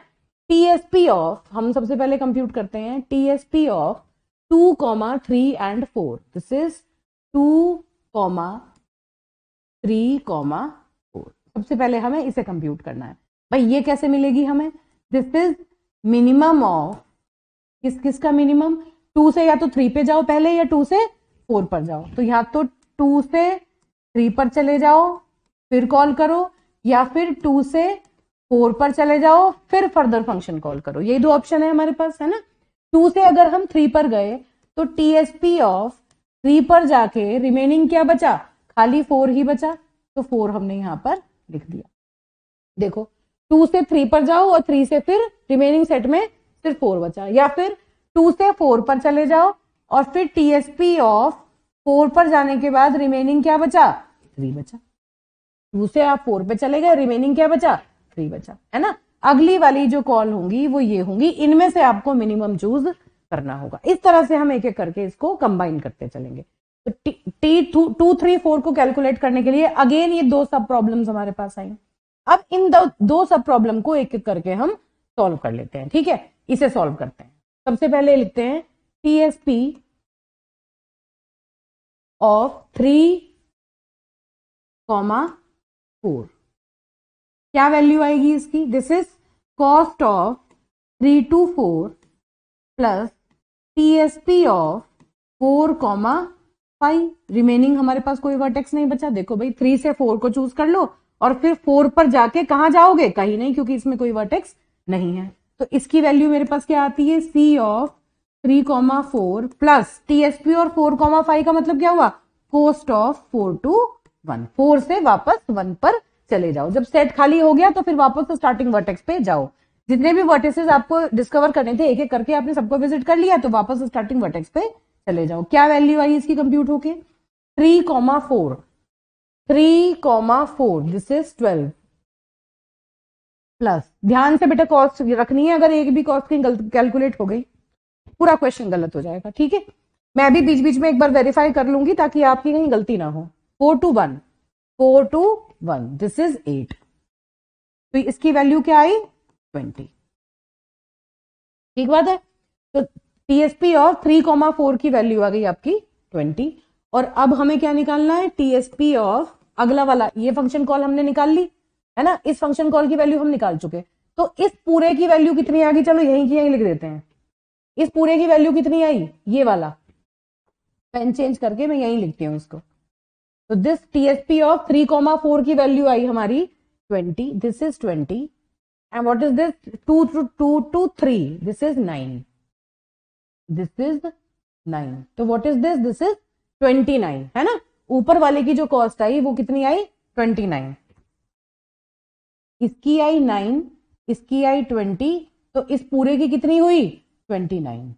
टीएसपी ऑफ, हम सबसे पहले कंप्यूट करते हैं TSP of 2, 3 and 4। This is 2, 3, 4। सबसे पहले हमें इसे कंप्यूट करना है। भाई ये कैसे मिलेगी हमें? दिस इज मिनिमम ऑफ, किसका मिनिमम? 2 से या तो 3 पे जाओ पहले या 2 से 4 पर जाओ। तो या तो 2 से 3 पर चले जाओ फिर कॉल करो, या फिर 2 से 4 पर चले जाओ फिर फर्दर फंक्शन कॉल करो। ये 2 ऑप्शन है हमारे पास, है ना। 2 से अगर हम 3 पर गए तो टीएसपी ऑफ 3 पर जाके रिमेनिंग क्या बचा? खाली 4 ही बचा। तो 4 हमने यहां पर लिख दिया। देखो 2 से 3 पर जाओ और 3 से फिर रिमेनिंग सेट में सिर्फ 4 बचा। या फिर 2 से 4 पर चले जाओ और फिर टीएसपी ऑफ 4 पर जाने के बाद रिमेनिंग क्या बचा? 3 बचा। 2 से आप 4 पे चले गए, रिमेनिंग क्या बचा? 3 बचा, है ना। अगली वाली जो कॉल होंगी वो ये होंगी, इनमें से आपको मिनिमम चूज करना होगा। इस तरह से हम एक एक करके इसको कंबाइन करते चलेंगे। तो T2, 3, 4 को कैलकुलेट करने के लिए अगेन ये 2 सब प्रॉब्लम्स हमारे पास आई। अब इन 2 सब प्रॉब्लम को एक एक करके हम सॉल्व कर लेते हैं। ठीक है, इसे सॉल्व करते हैं। सबसे पहले लिखते हैं टीएसपी ऑफ 3, 4। क्या वैल्यू आएगी इसकी? This is cost of 3 to 4 plus TSP of 4, 5। Remaining हमारे पास कोई वर्टेक्स नहीं बचा। देखो भाई 3 से 4 को चूज कर लो और फिर 4 पर जाके कहां जाओगे? कहीं नहीं, क्योंकि इसमें कोई वर्टेक्स नहीं है। तो इसकी वैल्यू मेरे पास क्या आती है? सी ऑफ 3, 4 प्लस टीएसपी और 4, 5 का मतलब क्या हुआ? Cost of 4 to 1। 4 से वापस 1 पर चले जाओ। जब सेट खाली हो गया तो फिर वापस स्टार्टिंग वर्टेक्स पे जाओ। जितने भी वर्टिसेस आपको डिस्कवर करने थे एक एक करके आपने सबको विजिट कर लिया, तो वापस स्टार्टिंग वर्टेक्स पे चले जाओ। क्या वैल्यू आई इसकी कंप्यूट होके? 3, 4। 3, 4 दिस इज 12 प्लस, ध्यान से बेटा कॉस्ट रखनी है। अगर एक भी कॉस्ट की कैलकुलेट हो गई पूरा क्वेश्चन गलत हो जाएगा। ठीक है, मैं भी बीच बीच में एक बार वेरीफाई कर लूंगी ताकि आपकी कहीं गलती ना हो। 4 to 1, 4 to 1 दिस इज 8। तो इसकी वैल्यू क्या आई? 20। ठीक बात है। तो टीएसपी ऑफ 3, 4 की वैल्यू आ गई आपकी 20। और अब हमें क्या निकालना है? टीएसपी ऑफ अगला वाला, ये फंक्शन कॉल हमने निकाल ली, है ना। इस फंक्शन कॉल की वैल्यू हम निकाल चुके। तो इस पूरे की वैल्यू कितनी आ गई? चलो यहीं की यहीं लिख देते हैं। इस पूरे की वैल्यू कितनी आई? ये वाला पेन चेंज करके मैं यहीं लिखती हूं इसको। तो दिस टीएसपी ऑफ 3, 4 की वैल्यू आई हमारी 20, this is 20, and what is this? 2 to 3, this is 9, this is 9. तो what is this? This is 29, है ना. ऊपर वाले की जो कॉस्ट आई वो कितनी आई? 29. इसकी आई 9, इसकी आई 20, तो इस पूरे की कितनी हुई? 29.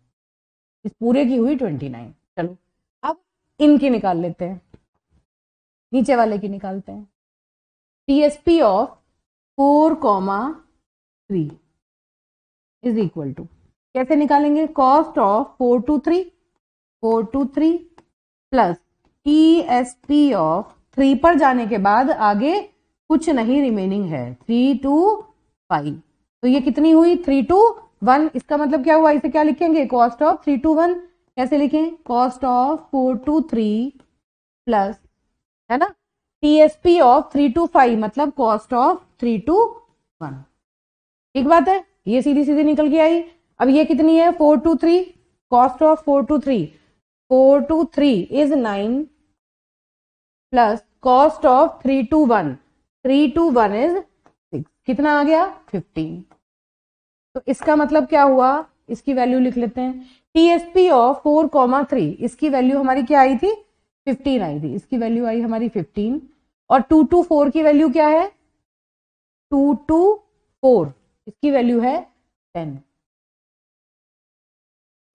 इस पूरे की हुई 29. चलो अब इनकी निकाल लेते हैं, नीचे वाले की निकालते हैं. TSP of 4,3 is equal to, कैसे निकालेंगे? Cost of 4 to 3 plus TSP of 3 पर जाने के बाद आगे कुछ नहीं रिमेनिंग है, 3 to 5. तो ये कितनी हुई? 3 to 1. इसका मतलब क्या हुआ? इसे क्या लिखेंगे? Cost of 3 to 1. कैसे लिखें? कॉस्ट ऑफ 4 to 3 प्लस, है ना, TSP ऑफ 3 to 5 मतलब कॉस्ट ऑफ 3 to 1. ठीक बात है, ये सीधी सीधी निकल के आई. अब ये कितनी है? 4 to 3. Cost of 4 to 3, 4 to 3 is 9 plus cost of 3 to 1, 3 to 1 is 6. कितना आ गया? 15. तो इसका मतलब क्या हुआ? इसकी वैल्यू लिख लेते हैं. TSP ऑफ 4,3, इसकी वैल्यू हमारी क्या आई थी? 15 आई थी. इसकी वैल्यू आई हमारी 15. और 2 to 4 की वैल्यू क्या है? 2 to 4 इसकी वैल्यू है 10.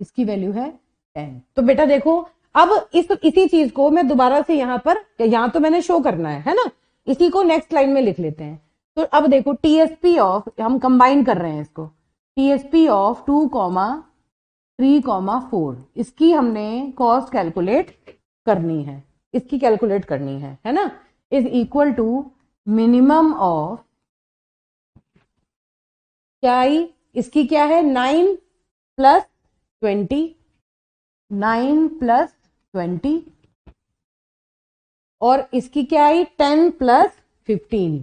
इसकी वैल्यू है 10. तो बेटा देखो, अब इसी चीज को मैं दोबारा से यहां पर, यहां तो मैंने शो करना है ना, इसी को नेक्स्ट लाइन में लिख लेते हैं. तो अब देखो TSP ऑफ, हम कंबाइन कर रहे हैं इसको, TSP ऑफ 2,3,4 इसकी हमने कॉस्ट कैलकुलेट करनी है, इसकी कैलकुलेट करनी है ना, is equal to minimum of, क्या आई? इसकी क्या है? 9 प्लस 20, 9 प्लस 20, और इसकी क्या आई? 10 प्लस 15.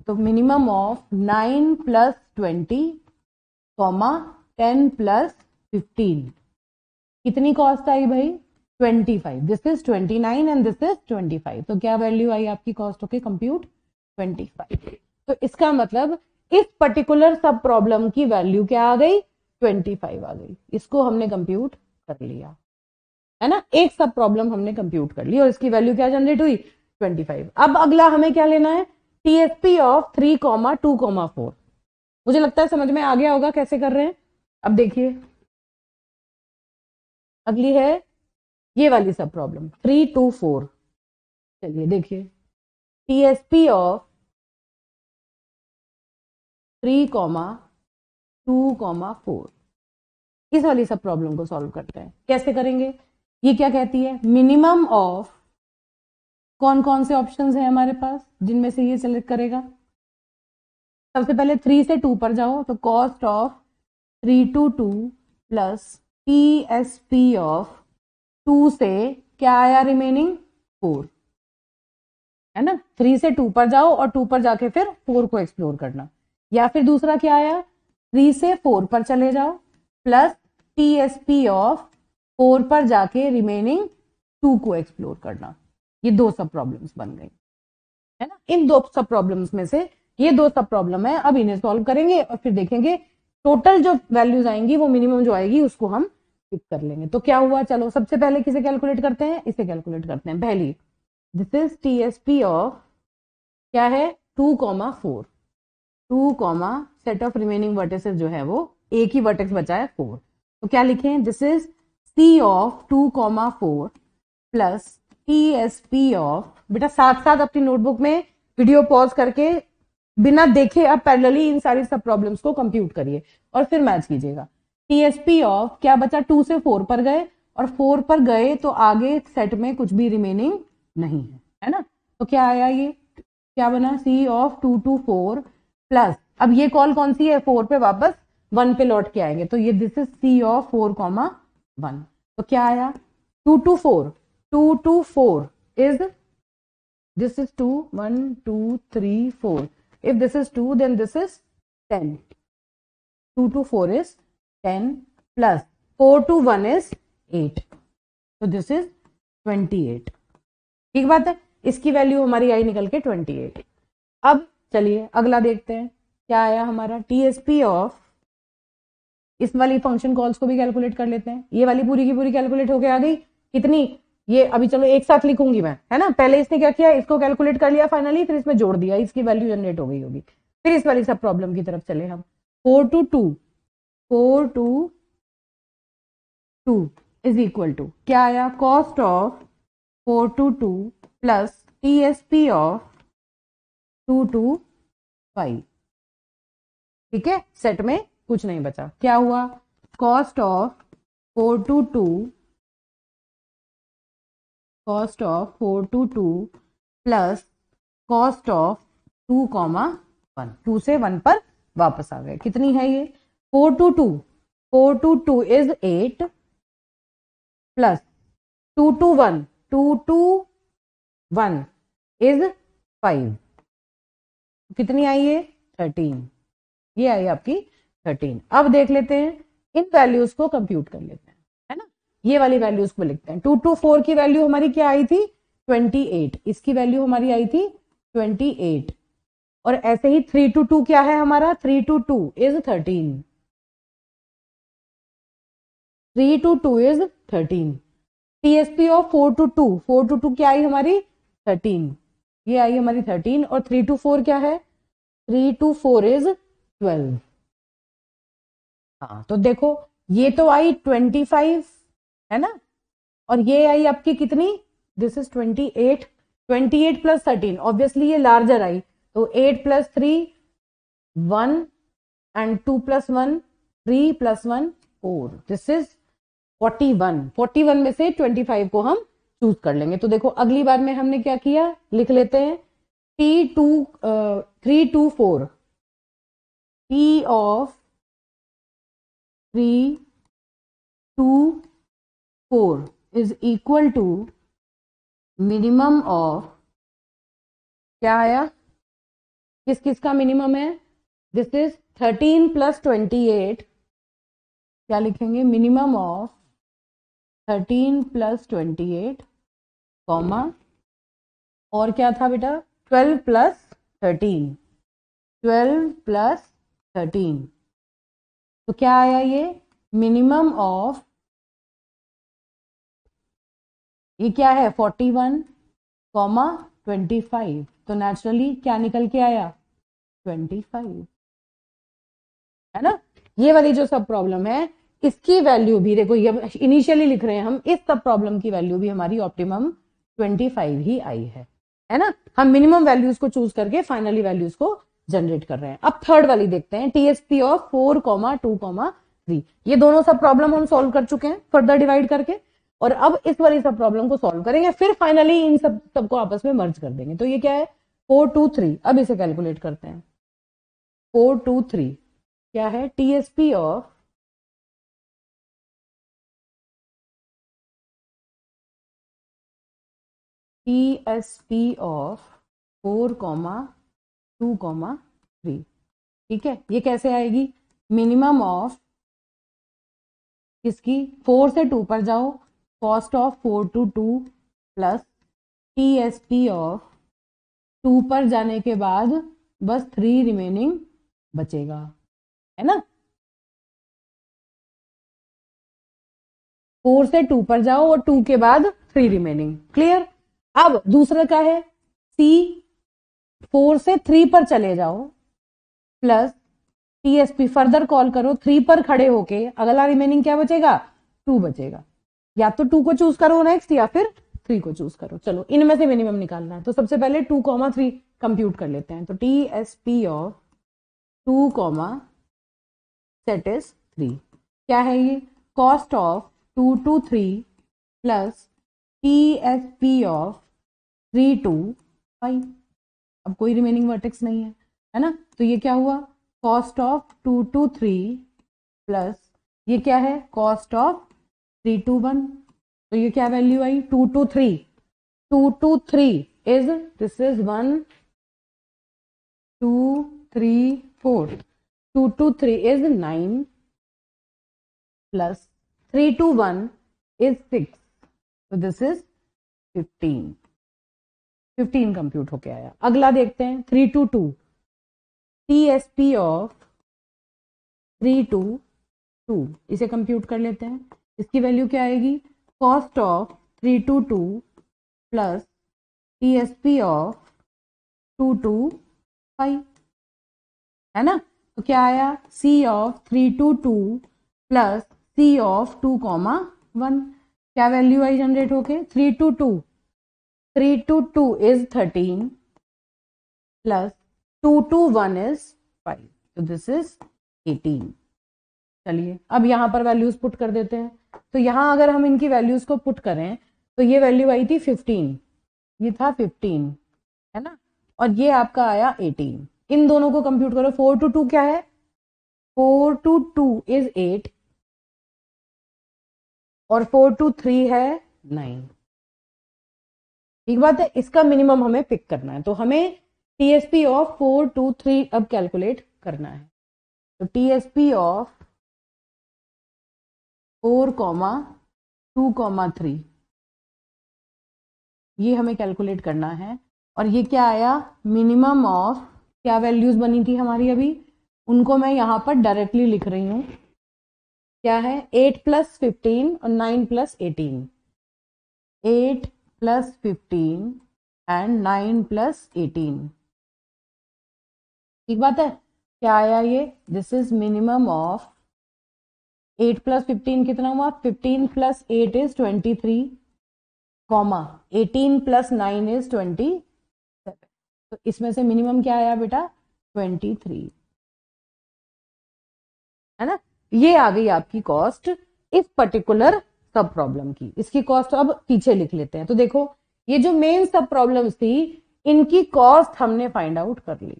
तो मिनिमम ऑफ 9 प्लस 20, 10 प्लस 15. कितनी कॉस्ट आई भाई? 25. This is 29 and this is 25. तो क्या वैल्यू आई आपकी कॉस्ट? Okay, compute 25. तो इसका मतलब इस पर्टिकुलर सब प्रॉब्लम की वैल्यू क्या आ गई? 25 आ गई. इसको हमने कंप्यूट कर लिया, है ना. एक सब प्रॉब्लम हमने कंप्यूट कर ली और इसकी वैल्यू क्या जनरेट हुई? 25. अब अगला हमें क्या लेना है? TSP of 3,2,4. मुझे लगता है समझ में आ गया होगा कैसे कर रहे हैं. अब देखिए, अगली है ये वाली सब प्रॉब्लम 3 to 4. चलिए देखिए, TSP ऑफ 3,2,4 इस वाली सब प्रॉब्लम को सॉल्व करते हैं. कैसे करेंगे? ये क्या कहती है? मिनिमम ऑफ, कौन कौन से ऑप्शंस हैं हमारे पास जिनमें से ये सेलेक्ट करेगा? सबसे पहले 3 से 2 पर जाओ, तो cost of 3 to 2 plus TSP of 2 से क्या आया? रिमेनिंग 4, है ना. 3 से 2 पर जाओ और 2 पर जाके फिर 4 को एक्सप्लोर करना. या फिर दूसरा क्या आया? 3 से 4 पर चले जाओ प्लस TSP ऑफ 4 पर जाके रिमेनिंग 2 को एक्सप्लोर करना. ये 2 सब प्रॉब्लम्स बन गई, है ना. इन 2 सब प्रॉब्लम्स में से ये 2 सब प्रॉब्लम है. अब इन्हें सॉल्व करेंगे और फिर देखेंगे टोटल जो वैल्यूज आएंगी वो मिनिमम जो आएगी उसको हम पिक कर लेंगे. तो क्या हुआ? चलो सबसे पहले किसे कैलकुलेट करते हैं? इसे कैलकुलेट करते हैं. पहली, दिस इज TSP ऑफ क्या है? 2,4. 2, सेट ऑफ रिमेनिंग वर्टिसेस जो है वो, एक ही वर्टेक्स बचा है 4. तो क्या लिखें? This is C of 2,4 plus TSP of, बेटा साथ साथ अपनी नोटबुक में वीडियो पॉज करके बिना देखे आप पैरेलली इन सारी सब प्रॉब्लम्स को कंप्यूट करिए और फिर मैच कीजिएगा. TSP ऑफ क्या बचा? 2 से 4 पर गए और 4 पर गए तो आगे सेट में कुछ भी रिमेनिंग नहीं है ना. तो क्या आया? ये क्या बना? C ऑफ 2 to 4 प्लस, अब ये कॉल कौन सी है? 4 पे वापस 1 पे लौट के आएंगे. तो ये दिस इज C ऑफ 4,1. तो क्या आया? 2 to 4, 2 to 4 is, this is 2, 1, 2, 3, 4. If this is 2, then this is 10. 2 to 4 is 10 plus 4 to 1 is 8. So this is 28. ठीक बात है. इसकी वैल्यू हमारी आई निकल के 28. अब चलिए अगला देखते हैं क्या आया हमारा, टीएसपी ऑफ, इस वाली फंक्शन कॉल्स को भी कैलकुलेट कर लेते हैं। ये वाली पूरी की पूरी कैलकुलेट होके आ गई कितनी, ये अभी चलो एक साथ लिखूंगी मैं, है ना। पहले इसने क्या किया, इसको कैलकुलेट कर लिया फाइनली, फिर इसमें जोड़ दिया, इसकी वैल्यू जनरेट हो गई होगी। फिर इस वाली सब प्रॉब्लम की तरफ चले हम। 4 to 2, 4 to 2 is equal to क्या आया, cost of 4 to 2 plus TSP of 2 to 5। ठीक है, सेट में कुछ नहीं बचा, क्या हुआ, cost of 4 to 2, cost of 4 to 2 plus cost of 2, 1, 2 से 1 पर वापस आ गए। कितनी है ये, 4 to 2, 4 to 2 is 8 plus 2 to 1, 2 to 1 is 5। कितनी आई है, 13। ये आई आपकी 13। अब देख लेते हैं, इन वैल्यूज को कंप्यूट कर लेते हैं, है ना। ये वाली वैल्यूज को लिखते हैं। 2 to 4 की वैल्यू हमारी क्या आई थी, 28। इसकी वैल्यू हमारी आई थी 28। और ऐसे ही 3 to 2 क्या है हमारा, 3 to 2 is 13। 3 to 2 is 13। TSP of 4 to 2, 4 to 2 क्या आई हमारी, 13। ये आई हमारी 13। और 3 to 4 क्या है, 3 to 4 इज 12। हाँ तो देखो, ये तो आई 25, है ना, और ये आई आपकी कितनी, दिस इज 28। 28 प्लस 13, ऑब्वियसली ये लार्जर आई, तो 8 plus 3 1 and 2 plus 1 3 plus 1 4, this is 41। 41 में से 25 को हम चूज कर लेंगे। तो देखो अगली बार में हमने क्या किया, लिख लेते हैं T2 3 to 4, T of 3 to 4 is equal to minimum of, क्या आया, किस किस का मिनिमम है, दिस इज 13 प्लस 28, क्या लिखेंगे, मिनिमम ऑफ 13 प्लस 28 कॉमा, और क्या था बेटा, 12 प्लस 13, 12 प्लस 13। तो क्या आया ये, मिनिमम ऑफ, ये क्या है 41 कॉमा 25, तो नेचुरली क्या निकल के आया, 25, है ना। ये वाली जो सब प्रॉब्लम है, इसकी वैल्यू भी देखो, ये इनिशियली लिख रहे हैं हम, इस सब प्रॉब्लम की वैल्यू भी हमारी ऑप्टिमम 25 ही आई है ना। हम मिनिमम वैल्यूज को चूज करके फाइनली वैल्यूज को जनरेट कर रहे हैं। अब थर्ड वाली देखते हैं, टीएसपी ऑफ 4, 2, 3। ये दोनों सब प्रॉब्लम हम सॉल्व कर चुके हैं फर्दर डिवाइड करके, और अब इस वाली सब प्रॉब्लम को सॉल्व करेंगे, फिर फाइनली इन सबको आपस में मर्ज कर देंगे। तो ये क्या है, 4, 2, 3। अब इसे कैलकुलेट करते हैं। 4, 2, 3 क्या है, टीएसपी ऑफ, टीएसपी ऑफ 4, 2, 3। ठीक है, ये कैसे आएगी, मिनिमम ऑफ किसकी, 4 से 2 पर जाओ, cost of 4 to 2 plus TSP of 2 पर जाने के बाद बस 3 रिमेनिंग बचेगा, है ना। 4 से 2 पर जाओ और 2 के बाद 3 रिमेनिंग, क्लियर। अब दूसरा क्या है, सी, 4 से 3 पर चले जाओ प्लस टीएसपी फर्दर कॉल करो, 3 पर खड़े होके अगला रिमेनिंग क्या बचेगा, 2 बचेगा। या तो 2 को चूज करो नेक्स्ट, या फिर 3 को चूज करो। चलो इनमें से मिनिमम निकालना है, तो सबसे पहले 2, 3 कंप्यूट कर लेते हैं। तो टीएसपी ऑफ 2, सेट इज 3, क्या है ये, cost of 2 to 3 plus TSP of 3 to 5। अब कोई रिमेनिंग वर्टेक्स नहीं है ना, तो ये क्या हुआ, कॉस्ट ऑफ 2 to 3 प्लस ये क्या है, कॉस्ट ऑफ 3 to 1। तो ये क्या value I, 2 to 3, 2 to 3 is, this is 1 2 3 4, 2 to 3 is 9 plus 3 to 1 is 6, तो दिस इज 15 कंप्यूट होके आया। अगला देखते हैं 3 to 2, TSP ऑफ 3 to 2, इसे कंप्यूट कर लेते हैं। इसकी वैल्यू क्या आएगी, cost of 3 to 2 plus TSP of 2 to 5, है ना। तो क्या आया, C of 3 to 2 plus C of 2, 1, क्या वैल्यू आई जनरेट होके, 3 to 2 is 13 plus 2 to 1 is 5, तो दिस इज 18। चलिए अब यहां पर वैल्यूज पुट कर देते हैं। तो यहां अगर हम इनकी वैल्यूज को पुट करें तो ये वैल्यू आई थी 15, ये था 15, है ना, और ये आपका आया 18। इन दोनों को कंप्यूट करो, 4 to 2 क्या है, 4 to 2 is 8 और 4 to 3 है 9। ठीक बात है, इसका मिनिमम हमें पिक करना है, तो हमें TSP ऑफ 4 to 3 अब कैलकुलेट करना है। तो TSP ऑफ 4, 2, 3 ये हमें कैलकुलेट करना है। और ये क्या आया, मिनिमम ऑफ, क्या वैल्यूज बनी थी हमारी अभी, उनको मैं यहां पर डायरेक्टली लिख रही हूं। क्या है, 8 + 15 और 9 + 18, 8 + 15 एंड 9 + 18। ठीक बात है, क्या आया ये, दिस इज मिनिमम ऑफ 8 + 15 कितना हुआ, 15 + 8 is 23, 18 + 9 is 27। तो इसमें से मिनिमम क्या आया बेटा, 23, है ना। ये आ गई आपकी कॉस्ट इस पर्टिकुलर सब प्रॉब्लम की। इसकी कॉस्ट अब पीछे लिख लेते हैं। तो देखो ये जो मेन सब प्रॉब्लम्स थी इनकी कॉस्ट हमने फाइंड आउट कर ली,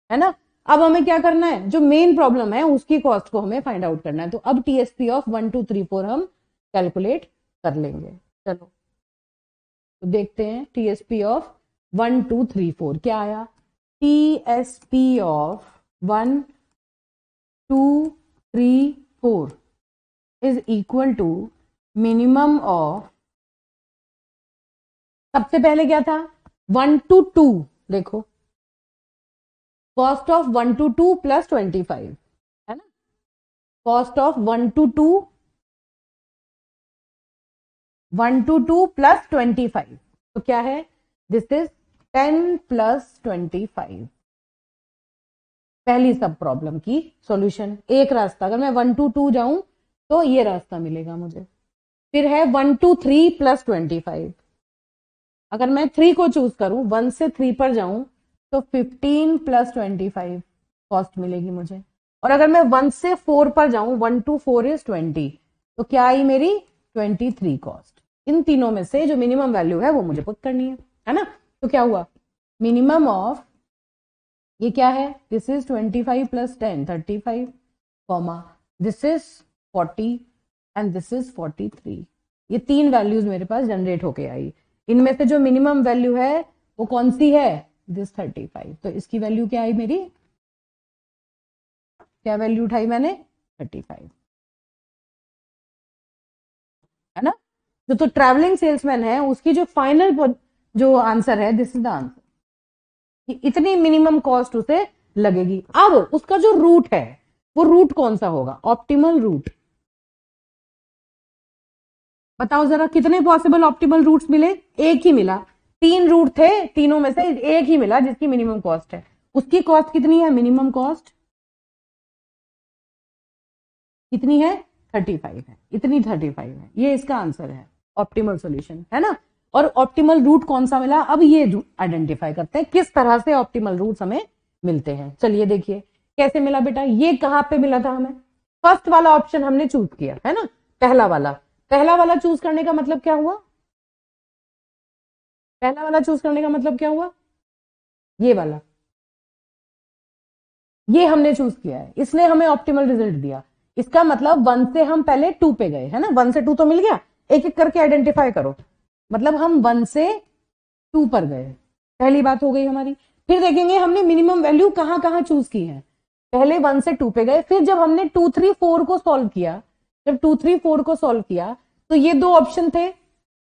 है ना। अब हमें क्या करना है, जो मेन प्रॉब्लम है उसकी कॉस्ट को हमें फाइंड आउट करना है। तो अब TSP ऑफ 1, 2, 3, 4 हम कैलकुलेट कर लेंगे। चलो तो देखते हैं TSP ऑफ 1, 2, 3, 4 क्या आया। TSP of 1, 2, 3, 4 is equal to minimum of, सबसे पहले क्या था, 1 to 2, देखो कॉस्ट ऑफ 1 to 2 प्लस 25, है ना। कॉस्ट ऑफ 1 to 2 प्लस 25, तो क्या है, दिस इज 10 + 25। पहली सब प्रॉब्लम की सॉल्यूशन, एक रास्ता, अगर मैं 1 to 2 जाऊं तो ये रास्ता मिलेगा मुझे। फिर है 1 to 3 प्लस 25, अगर मैं 3 को चूज करूं, 1 से 3 पर जाऊं तो 15 + 25 कॉस्ट मिलेगी मुझे। और अगर मैं 1 से 4 पर जाऊं, 1 to 4 is 20, तो क्या आई मेरी 23 कॉस्ट। इन तीनों में से जो मिनिमम वैल्यू है वो मुझे पुट करनी है ना। तो क्या हुआ, मिनिमम ऑफ, ये क्या है, this is 25 + 10 35, this is 40 and this is 43। ये तीन वैल्यूज मेरे पास जनरेट होके आई। इनमें से जो मिनिमम वैल्यू है वो कौन सी है, दिस 35। तो इसकी वैल्यू क्या आई मेरी, क्या वैल्यू उठाई मैंने, 35, है ना। तो ट्रैवलिंग सेल्समैन है उसकी जो फाइनल जो आंसर है, दिस इज द आंसर, कि इतनी मिनिमम कॉस्ट उसे लगेगी। अब उसका जो रूट है वो रूट कौन सा होगा, ऑप्टिमल रूट। बताओ जरा कितने पॉसिबल ऑप्टिमल रूट्स मिले, एक ही मिला। 3 रूट थे, तीनों में से एक ही मिला जिसकी मिनिमम कॉस्ट है। उसकी कॉस्ट कितनी है, मिनिमम कॉस्ट कितनी है, 35 है, इतनी 35 है। ये इसका आंसर है, ऑप्टिमल सॉल्यूशन, है ना। और ऑप्टिमल रूट कौन सा मिला, अब ये आइडेंटिफाई करते हैं किस तरह से ऑप्टिमल रूट्स हमें मिलते हैं। चलिए देखिए कैसे मिला बेटा, ये कहां पे मिला था हमें, फर्स्ट वाला ऑप्शन हमने चूज किया, है ना। पहला वाला चूज करने का मतलब क्या हुआ, पहला वाला चूज करने का मतलब क्या हुआ, ये वाला, ये हमने चूज किया है, इसने हमें ऑप्टिमल रिजल्ट दिया। इसका मतलब 1 से हम पहले 2 पे गए, है ना। 1 से 2 तो मिल गया, एक एक करके आइडेंटिफाई करो। मतलब हम 1 से 2 पर गए, पहली बात हो गई हमारी। फिर देखेंगे हमने मिनिमम वैल्यू कहां कहां चूज की है। पहले 1 से 2 पे गए, फिर जब हमने 2, 3, 4 को सॉल्व किया, जब 2, 3, 4 को सॉल्व किया तो ये 2 ऑप्शन थे,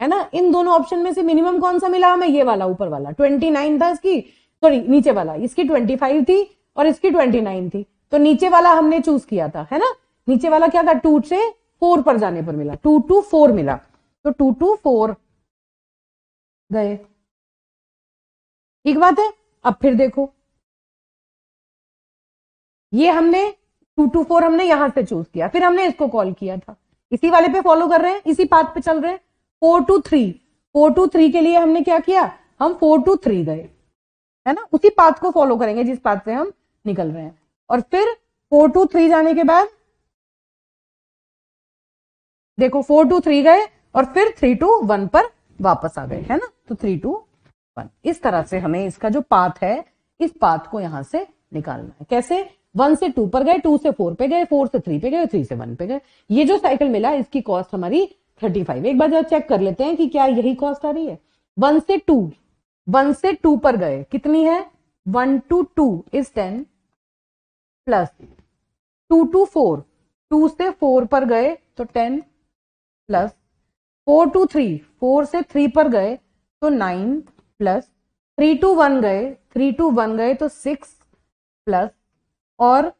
है ना। इन दोनों ऑप्शन में से मिनिमम कौन सा मिला हमें, ये वाला ऊपर वाला 29 था इसकी, सॉरी नीचे वाला, इसकी 25 थी और इसकी 29 थी, तो नीचे वाला हमने चूज किया था, है ना। नीचे वाला क्या था, 2 से 4 पर जाने पर मिला, 2 to 4 मिला, तो 2 to 4 गए। ठीक बात है। अब फिर देखो, ये हमने 2 to 4 हमने यहां से चूज किया, फिर हमने इसको कॉल किया था, इसी वाले पे फॉलो कर रहे हैं, इसी पाथ पे चल रहे हैं। 4 to 3, 4 to 3 के लिए हमने क्या किया, हम 4 to 3 गए, है ना, उसी पाथ को फॉलो करेंगे जिस पाथ से हम निकल रहे हैं। और फिर 4 to 3 जाने के बाद देखो 4 to 3 गए और फिर 3 to 1 पर वापस आ गए, है ना, तो 3 to 1। इस तरह से हमें इसका जो पाथ है, इस पाथ को यहां से निकालना है। कैसे, 1 से 2 पर गए, 2 से 4 पे गए, 4 से 3 पे गए, 3 से 1 पे गए। ये जो साइकिल मिला, इसकी कॉस्ट हमारी 35। एक बार जरा चेक कर लेते हैं कि क्या यही कॉस्ट आ रही है। 1 से 2 पर गए, कितनी है, 1 to 2 इज 10, प्लस 2 to 4, 2 से 4 पर गए तो 10, प्लस 4 to 3, 4 से 3 पर गए तो 9, प्लस 3 to 1 गए, 3 to 1 गए तो 6, प्लस, और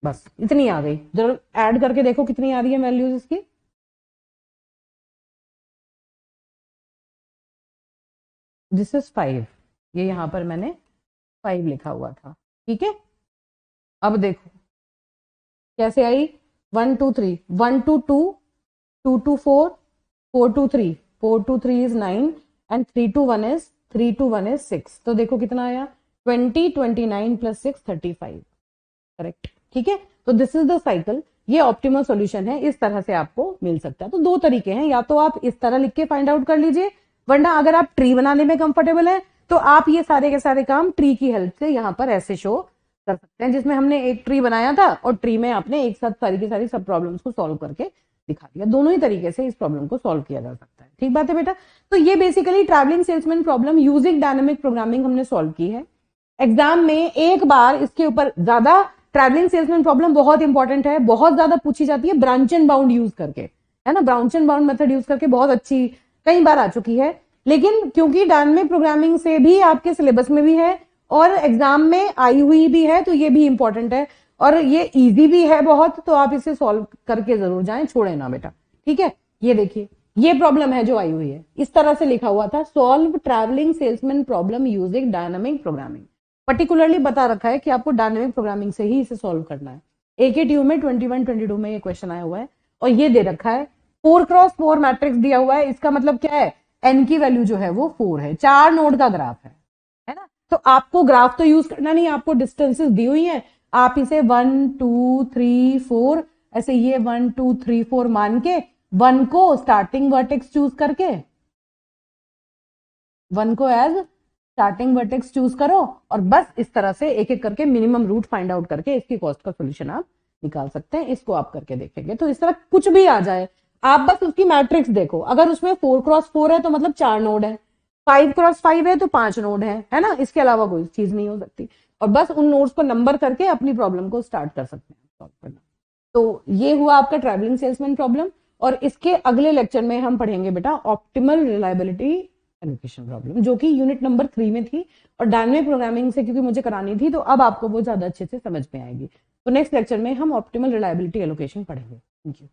बस इतनी आ गई। जरूर ऐड करके देखो कितनी आ रही है वैल्यूज इसकी। दिस इज 5, ये यहां पर मैंने 5 लिखा हुआ था, ठीक है। अब देखो कैसे आई, 1 to 3, 1 to 2, 2 to 4, 4 to 3, 4 to 3 is 9 and 3 to 1 is 6। तो देखो कितना आया, 20, 29 प्लस 6, 35, करेक्ट, ठीक है। तो दिस इज द साइकिल, ये ऑप्टिमल सॉल्यूशन है, इस तरह से आपको मिल सकता है। तो दो तरीके हैं, या तो आप इस तरह लिख के फाइंड आउट कर लीजिए, वरना अगर आप ट्री बनाने में कंफर्टेबल है तो आप ये सारे के सारे काम ट्री की हेल्प से यहाँ पर ऐसे शो कर सकते हैं, जिसमें हमने एक ट्री बनाया था और ट्री में आपने एक साथ सारी की सारी सब प्रॉब्लम्स को सॉल्व करके दिखा दिया। दोनों ही तरीके से इस प्रॉब्लम को सॉल्व किया जा सकता है, ठीक बात है बेटा। तो ये basically travelling salesman problem using dynamic programming हमने सॉल्व की है। एग्जाम में एक बार इसके ऊपर ज्यादा, ट्रैवलिंग सेल्समैन प्रॉब्लम बहुत इंपॉर्टेंट है, बहुत ज्यादा पूछी जाती है ब्रांच एंड बाउंड यूज करके, है ना, branch and bound method use करके बहुत अच्छी कई बार आ चुकी है। लेकिन क्योंकि डायनेमिक प्रोग्रामिंग से भी आपके सिलेबस में भी है और एग्जाम में आई हुई भी है, तो ये भी इंपॉर्टेंट है और ये इजी भी है बहुत, तो आप इसे सॉल्व करके जरूर जाएं, छोड़े ना बेटा, ठीक है। ये देखिए, ये प्रॉब्लम है जो आई हुई है, इस तरह से लिखा हुआ था, solve travelling salesman problem using dynamic programming. Particularly बता रखा है कि आपको डायनामिक प्रोग्रामिंग से ही इसे सॉल्व करना है। AKTU में 21, 22 में ये क्वेश्चन आया हुआ है और ये दे रखा है 4x4 मैट्रिक्स दिया हुआ है। इसका मतलब क्या है, n की वैल्यू जो है वो 4 है, 4 नोड का ग्राफ है ना। तो आपको ग्राफ तो यूज करना नहीं, आपको डिस्टेंसेस दी हुई है, आप इसे 1 2 3 4 ऐसे ये 1 2 3 4 मान के 1 को स्टार्टिंग वर्टेक्स चूज करके, 1 को एज स्टार्टिंग वर्टेक्स चूज करो और बस इस तरह से एक एक करके मिनिमम रूट फाइंड आउट करके इसकी कॉस्ट का सोल्यूशन आप निकाल सकते हैं। इसको आप करके देखेंगे तो इस तरह कुछ भी आ जाए, आप बस उसकी मैट्रिक्स देखो, अगर उसमें 4x4 है तो मतलब 4 नोड है, 5x5 है तो 5 नोड है ना, इसके अलावा कोई चीज नहीं हो सकती। और बस उन नोड्स को नंबर करके अपनी प्रॉब्लम को स्टार्ट कर सकते हैं सॉल्व करना। तो ये हुआ आपका ट्रैवलिंग सेल्समैन प्रॉब्लम, और इसके अगले लेक्चर में हम पढ़ेंगे बेटा ऑप्टिमल रिलायबिलिटी एलोकेशन प्रॉब्लम, जो कि यूनिट नंबर 3 में थी और डायनेमिक प्रोग्रामिंग से क्योंकि मुझे करानी थी तो अब आपको वो ज्यादा अच्छे से समझ में आएगी। तो नेक्स्ट लेक्चर में हम ऑप्टिमल रिलायबिलिटी एलोकेशन पढ़ेंगे। Thank you.